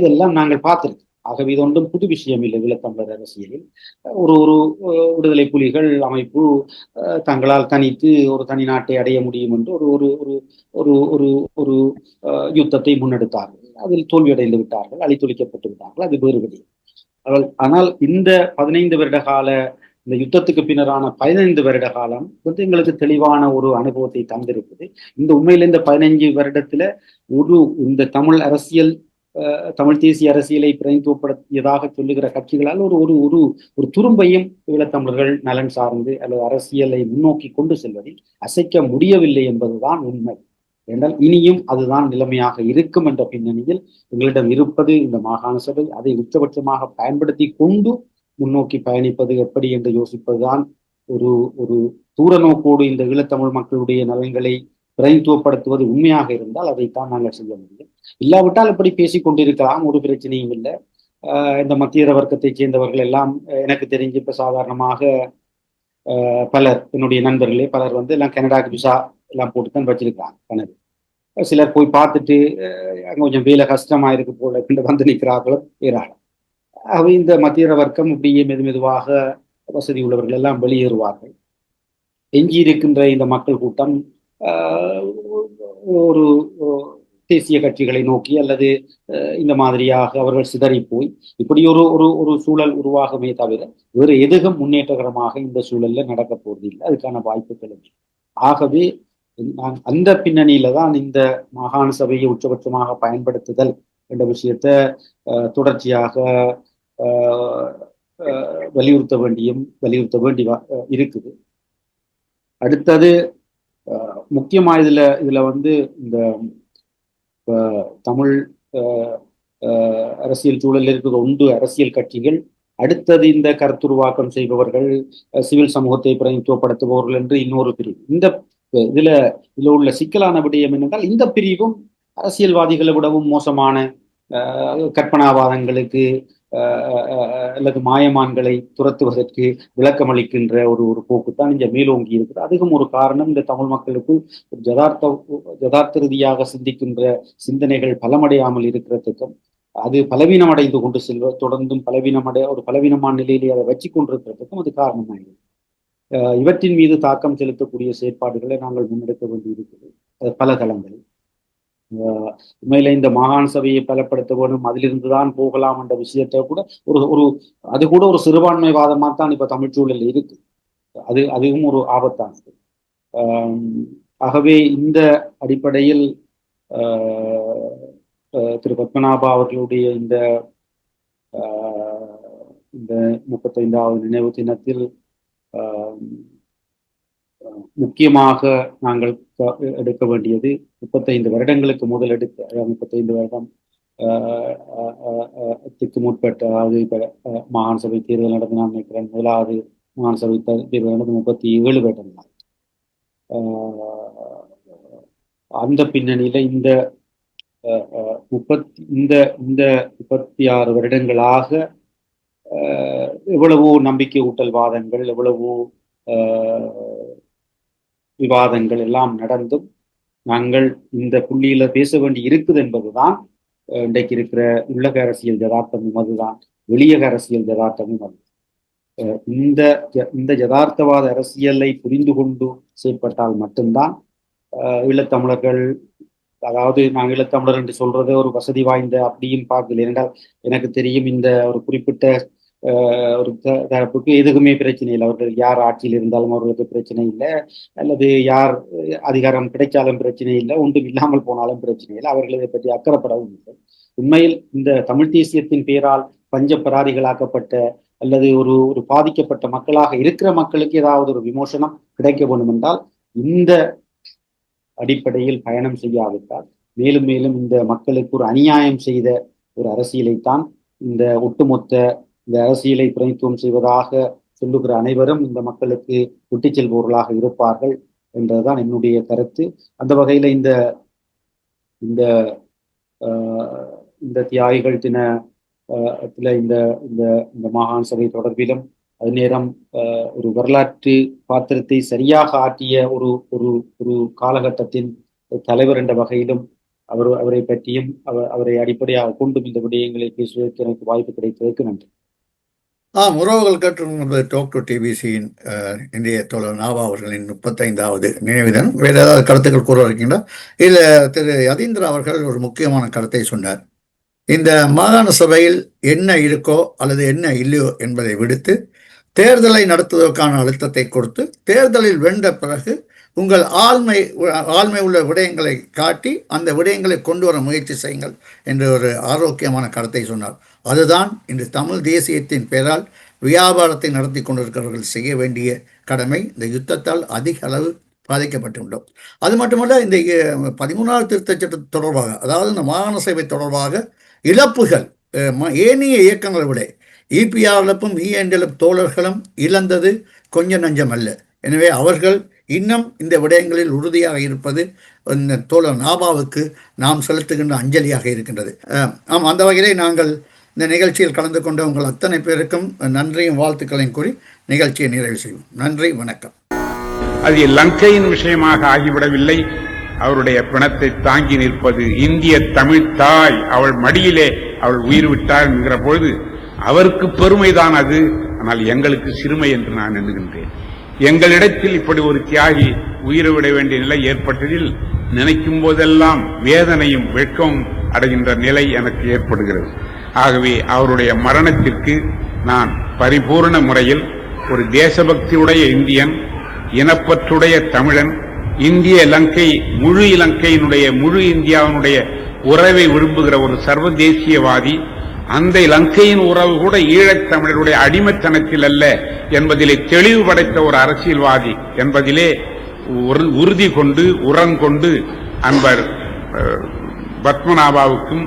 Speaker 7: இதெல்லாம் நாங்கள் பார்த்திருக்கோம். ஆகவே இது ஒன்றும் புது விஷயம் இல்லை. ஈழத்தமிழர் அரசியலில் ஒரு விடுதலை புலிகள் அமைப்பு தங்களால் தனித்து ஒரு தனி நாட்டை அடைய முடியும் என்று ஒரு யுத்தத்தை முன்னெடுத்தார்கள். அதில் தோல்வியடைந்து விட்டார்கள், அழித்தொழிக்கப்பட்டு விட்டார்கள். அது வேறு விடயம். ஆனால் இந்த 15 வருட கால இந்த யுத்தத்துக்கு பின்னரான 15 வருட காலம் எங்களுக்கு தெளிவான ஒரு அனுபவத்தை தந்திருக்குது. இந்த உண்மையில இந்த 15 வருடத்துல இந்த தமிழ் தேசிய அரசியலை பிரதிநிதித்துவப்படுத்தியதாக சொல்லுகிற கட்சிகளால் ஒரு துரும்பையும் ஈழத்தமிழர்கள் நலன் சார்ந்து அல்லது அரசியலை முன்னோக்கி கொண்டு செல்வதில் அசைக்க முடியவில்லை என்பதுதான் உண்மை. என்றால் இனியும் அதுதான் நிலைமையாக இருக்கும் என்ற பின்னணியில் எங்களிடம் இருப்பது இந்த மாகாண சபை. அதை உச்சபட்சமாக பயன்படுத்தி கொண்டு முன்னோக்கி பயணிப்பது எப்படி என்று யோசிப்பதுதான் ஒரு தூர நோக்கோடு இந்த ஈழத்தமிழ் மக்களுடைய நலன்களை பிரதிநிதித்துவப்படுத்துவது உண்மையாக இருந்தால் அதைத்தான் நாங்கள் செய்ய முடியும். இல்லாவிட்டால் இப்படி பேசிக் கொண்டிருக்கலாம், ஒரு பிரச்சனையும் இல்லை. இந்த மத்திய வர்க்கத்தை சேர்ந்தவர்கள் எல்லாம் எனக்கு தெரிஞ்சு இப்ப சாதாரணமாக பலர் என்னுடைய நண்பர்களே பலர் எல்லாம் கனடாக்கு விசா எல்லாம் போட்டுத்தான் வச்சிருக்காங்க. கனடு சிலர் போய் பார்த்துட்டு கொஞ்சம் வேலை கஷ்டமா இருக்கு போல வந்து நிற்கிறார்களும் ஏராளம். ஆகவே இந்த மத்திய வர்க்கம் இப்படியே மெதுவாக வசதி உள்ளவர்கள் எல்லாம் வெளியேறுவார்கள். எஞ்சி இருக்கின்ற இந்த மக்கள் கூட்டம் ஒரு தேசிய கட்சிகளை நோக்கி அல்லது இந்த மாதிரியாக அவர்கள் சிதறி போய் இப்படி ஒரு சூழல் உருவாகுமே தவிர வேறு எதுவும் முன்னேற்றகரமாக இந்த சூழல்ல நடக்க போவதில்லை. அதுக்கான வாய்ப்புகள் இல்லை. ஆகவே நான் அந்த பின்னணியில தான் இந்த மாகாண சபையை உச்சபட்சமாக பயன்படுத்துதல் என்ற விஷயத்த தொடர்ச்சியாக வலியுறுத்த வேண்டி இருக்குது. அடுத்தது முக்கியமா இதுல இந்த தமிழ் அரசியல் சூழலில் இருக்கிற அரசியல் கட்சிகள், அடுத்தது இந்த கருத்துருவாக்கம் செய்பவர்கள், சிவில் சமூகத்தை பிரதிநிதித்துவப்படுத்துபவர்கள் என்று இன்னொரு பிரிவு. இதுல உள்ள சிக்கலான விடயம் என்னென்றால், இந்த பிரிவும் அரசியல்வாதிகளை விடவும் மோசமான கற்பனாவாதங்களுக்கு அல்லது மாயமான்களை துரத்துவதற்கு விளக்கம் அளிக்கின்ற ஒரு போக்குத்தான் இங்க மேலோங்கி இருக்குது. அதுவும் ஒரு காரணம், இந்த தமிழ் மக்களுக்கு ஒரு யதார்த்த ரீதியாக சிந்திக்கின்ற சிந்தனைகள் பலமடையாமல் இருக்கிறதுக்கும், அது பலவீனம் அடைந்து கொண்டு தொடர்ந்தும் பலவீனமான நிலையிலே அதை வச்சு கொண்டிருக்கிறதுக்கும் அது காரணமாகிறது. இவற்றின் மீது தாக்கம் செலுத்தக்கூடிய செயற்பாடுகளை நாங்கள் முன்னெடுக்க வேண்டி இருக்குது பல தளங்களில். உண்மையில இந்த மாகாண சபையை பலப்படுத்த வேண்டும், அதிலிருந்துதான் போகலாம் என்ற விஷயத்தை கூட ஒரு அது கூட ஒரு சிறுபான்மைவாதமாக தான் இப்ப தமிழ் சூழல் இருக்கு. அதுவும் ஒரு ஆபத்தானது. ஆகவே இந்த அடிப்படையில் திரு பத்மநாபா அவர்களுடைய இந்த 35வது நினைவு தினத்தில் முக்கியமாக நாங்கள் எடுக்க வேண்டியது 35 வருடங்களுக்கு முதல் 35 வருடம் முற்பட்ட, அதாவது இப்ப மாகாண சபை தேர்தல் நடந்து நான் நினைக்கிறேன் முதலாவது மாகாண சபை தேர்தல் நடந்து 37 வருடங்கள். அந்த பின்னணியில இந்த 36 வருடங்களாக எவ்வளவோ நம்பிக்கை ஊட்டல் வாதங்கள், எவ்வளவோ விவாதங்கள் எல்லாம் நடந்தும் நாங்கள் இந்த புள்ளியில பேச வேண்டி இருக்குது என்பதுதான் இன்றைக்கு இருக்கிற உள்ளக அரசியல் யதார்த்தமும் அதுதான், வெளியக அரசியல் யதார்த்தமும் அது. இந்த யதார்த்தவாத அரசியலை புரிந்து கொண்டு செயற்பட்டால் மட்டும்தான் ஈழத்தமிழர்கள், அதாவது நான் ஈழத்தமிழர் என்று சொல்றது ஒரு வசதி வாய்ந்த அப்படின்னு பார்க்கல. ஏனென்றால் எனக்கு தெரியும் இந்த ஒரு குறிப்பிட்ட ஒரு தரப்புக்கு எதுக்குமே பிரச்சனை இல்லை. அவர்கள் யார் ஆட்சியில் இருந்தாலும் அவர்களுக்கு பிரச்சனை இல்லை, அல்லது யார் அதிகாரம் கிடைச்சாலும் பிரச்சனை இல்லை, ஒன்றும் இல்லாமல் போனாலும் பிரச்சனை இல்லை. அவர்கள் இதை பற்றி அக்கறைப்படவும் இல்லை. உண்மையில் இந்த தமிழ் தேசியத்தின் பெயரால் பஞ்ச பராதிகளாக்கப்பட்ட அல்லது ஒரு பாதிக்கப்பட்ட மக்களாக இருக்கிற மக்களுக்கு ஏதாவது ஒரு விமோசனம் கிடைக்க வேண்டும் என்றால் இந்த அடிப்படையில் பயணம் செய்யாவிட்டால் மேலும் மேலும் இந்த மக்களுக்கு ஒரு அநியாயம் செய்த ஒரு அரசியலைத்தான் இந்த ஒட்டுமொத்த இந்த அரசியலை பிரதித்துவம் செய்வதாக சொல்லுகிற அனைவரும் இந்த மக்களுக்கு விட்டுச் செல்பவர்களாக இருப்பார்கள் என்றதுதான் என்னுடைய கருத்து. அந்த வகையில இந்த இந்த இந்த தியாகிகள் தினத்துல இந்த இந்த மாகாண சபை தொடர்பிலும் அது நேரம் ஒரு வரலாற்று பாத்திரத்தை சரியாக ஆற்றிய ஒரு காலகட்டத்தின் தலைவர் என்ற வகையிலும் அவரை பற்றியும் அவரை அடிப்படையாக கொண்டும் இந்த விடயங்களை பேசுவதற்கு எனக்கு வாய்ப்பு கிடைத்ததற்கு நன்றி.
Speaker 2: உறவுகள் கேட்டிருந்த டாக் டு டிபிசியின் இந்திய தோழர் நாபா அவர்களின் 35வது நினைவு தினம். வேறு ஏதாவது கருத்துக்கள் கூற இருக்கின்றா? இதில் திரு யதீந்திரா அவர்கள் ஒரு முக்கியமான கருத்தை சொன்னார். இந்த மாகாண சபையில் என்ன இருக்கோ அல்லது என்ன இல்லையோ என்பதை விடுத்து தேர்தலை நடத்துவதற்கான அழுத்தத்தை கொடுத்து தேர்தலில் வென்ற பிறகு உங்கள் ஆழ்மை உள்ள விடயங்களை காட்டி அந்த விடயங்களை கொண்டு வர முயற்சி செய்யுங்கள் என்று ஒரு ஆரோக்கியமான கருத்தை சொன்னார். அதுதான் இன்று தமிழ் தேசியத்தின் பெயரால் வியாபாரத்தை நடத்தி கொண்டிருக்கிறவர்கள் செய்ய வேண்டிய கடமை. இந்த யுத்தத்தால் அதிக அளவு பாதிக்கப்பட்டுள்ளோம். அது மட்டுமல்ல, இந்த 13வது திருத்தச் சட்டம் தொடர்பாக, அதாவது இந்த மாகாண சபை தொடர்பாக இழப்புகள் ஏனைய இயக்கங்களை விட இபிஆர்எஃப்பும் இஎன்எல்எஃப் தோழர்களும் இழந்தது கொஞ்சம் நஞ்சம் அல்ல. எனவே அவர்கள் இன்னும் இந்த விடயங்களில் உறுதியாக இருப்பது இந்த தோழர் நாபாவுக்கு நாம் செலுத்துகின்ற அஞ்சலியாக இருக்கின்றது. அந்த வகையிலே நாங்கள் இந்த நிகழ்ச்சியில் கலந்து கொண்ட உங்கள் அத்தனை பேருக்கும் நன்றியும் வாழ்த்துக்களையும் கூறி நிகழ்ச்சியை நிறைவு செய்வோம். நன்றி, வணக்கம்.
Speaker 8: அது லங்கையின் விஷயமாக ஆகிவிடவில்லை. அவருடைய பிணத்தை தாங்கி நிற்பது இந்திய தமிழ் தாய். அவள் மடியிலே அவள் உயிர் விட்டாள் என்கிற பொழுது அவருக்கு பெருமைதான் அது. ஆனால் எங்களுக்கு சிறுமை என்று நான் எண்ணுகின்றேன். எங்களிடத்தில் இப்படி ஒரு தியாகி உயிரை விட வேண்டிய நிலை ஏற்பட்டதில் நினைக்கும் போதெல்லாம் வேதனையும் வெட்கமும் அடைகின்ற நிலை எனக்கு ஏற்படுகிறது. ஆகவே அவருடைய மரணத்திற்கு நான் பரிபூர்ண முறையில் ஒரு தேசபக்தியுடைய இந்தியன், இனப்பற்றுடைய தமிழன், இந்திய இலங்கை முழு இலங்கையினுடைய முழு இந்தியாவினுடைய உறவை விரும்புகிற ஒரு சர்வதேசியவாதி, அந்த இலங்கையின் உறவு கூட ஈழத் தமிழருடைய அடிமைத்தனத்தில் அல்ல என்பதிலே தெளிவு படைத்த ஒரு அரசியல்வாதி என்பதிலே உறுதி கொண்டு உரங்கொண்டு அன்பர் பத்மநாபாவுக்கும்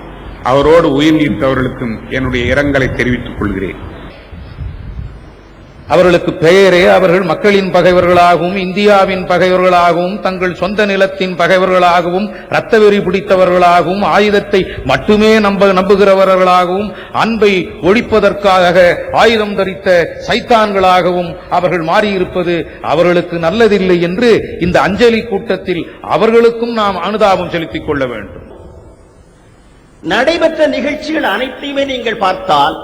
Speaker 8: அவரோடு உயிர் நீத்தவர்களுக்கும் என்னுடைய இரங்கலை தெரிவித்துக் கொள்கிறேன்.
Speaker 9: அவர்களுக்கு பெயரே அவர்கள் மக்களின் பகைவர்களாகவும் இந்தியாவின் பகைவர்களாகவும் தங்கள் சொந்த நிலத்தின் பகைவர்களாகவும் இரத்த வெறி பிடித்தவர்களாகவும் ஆயுதத்தை மட்டுமே நம்புகிறவர்களாகவும் அன்பை ஒழிப்பதற்காக ஆயுதம் தரித்த சைத்தான்களாகவும் அவர்கள் மாறியிருப்பது அவர்களுக்கு நல்லதில்லை என்று இந்த அஞ்சலி கூட்டத்தில் அவர்களுக்கும் நாம் அனுதாபம் செலுத்திக் கொள்ள வேண்டும்.
Speaker 10: நடைபெற்ற நிகழ்ச்சிகள் அனைத்தையுமே நீங்கள் பார்த்தால்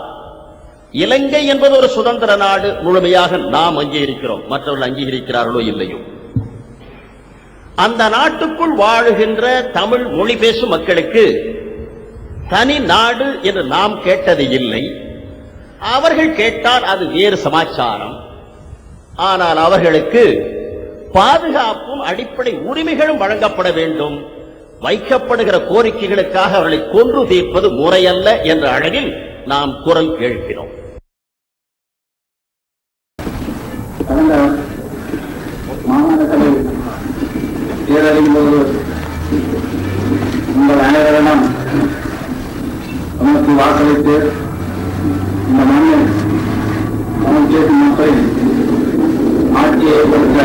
Speaker 10: இலங்கை என்பது ஒரு சுதந்திர நாடு முழுமையாக நாம் அங்கீகரிக்கிறோம். மற்றவர்கள் அங்கீகரிக்கிறார்களோ இல்லையோ. அந்த நாட்டுக்குள் வாழுகின்ற தமிழ் மொழி பேசும் மக்களுக்கு தனி நாடு என்று நாம் கேட்டது இல்லை. அவர்கள் கேட்டால் அது வேறு சமாச்சாரம். ஆனால் அவர்களுக்கு பாதுகாப்பும் அடிப்படை உரிமைகளும் வழங்கப்பட வேண்டும். வைக்கப்படுகிற கோரிக்கைகளுக்காக அவர்களை கொன்று தீர்ப்பது முறையல்ல என்ற அளவில் நாம் குரல் எழுப்பினோம்.
Speaker 11: மாகாணசபை தேர்தலின் போது உங்கள் அனைவரிடம் நமக்கு வாக்களித்து இந்த மண்ணில் தமிழ் தேசிய மக்களின் ஆட்சியை ஏற்படுத்த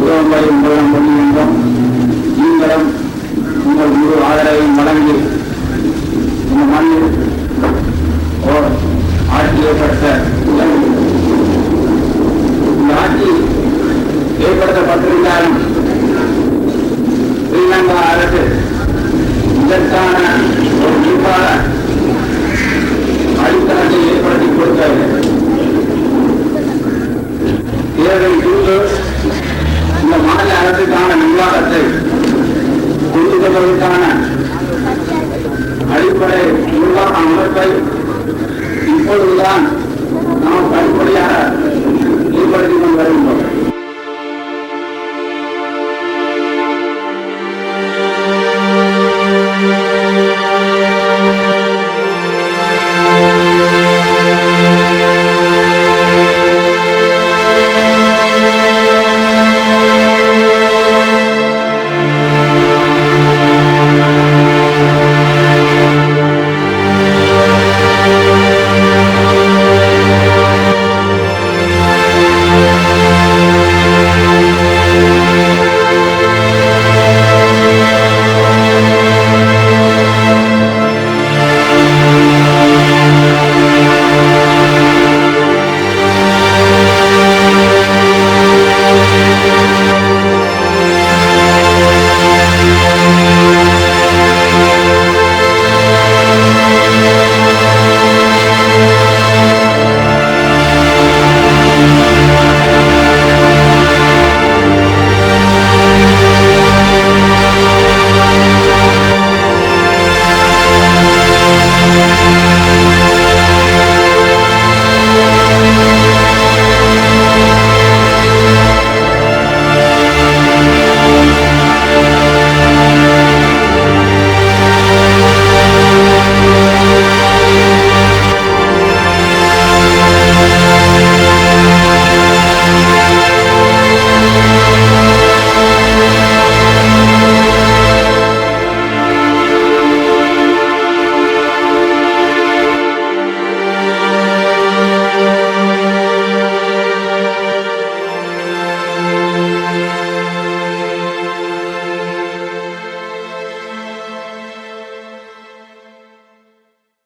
Speaker 11: உறவுகளை உங்களிடம் கொள்கின்றோம். நீங்களும் உங்கள் முழு ஆதரவையும் வழங்கி இந்த மண்ணில் ஓர் ஆட்சி ஏற்படுத்த இந்த ஆட்சி ஏற்படுத்தப்பட்டிருந்தாலும் ஸ்ரீலங்கா அரசு இதற்கான ஒரு நிர்வாக அடித்தளத்தை ஏற்படுத்தி கொடுத்தது. தேர்தல் குழு இந்த மாநில அரசுக்கான நிர்வாகத்தை கொண்டு செல்வதற்கான அடிப்படை நிர்வாக அமைப்பை இப்பொழுதுதான் நாம் படிப்படியாக ஏற்படுத்திக் கொண்டு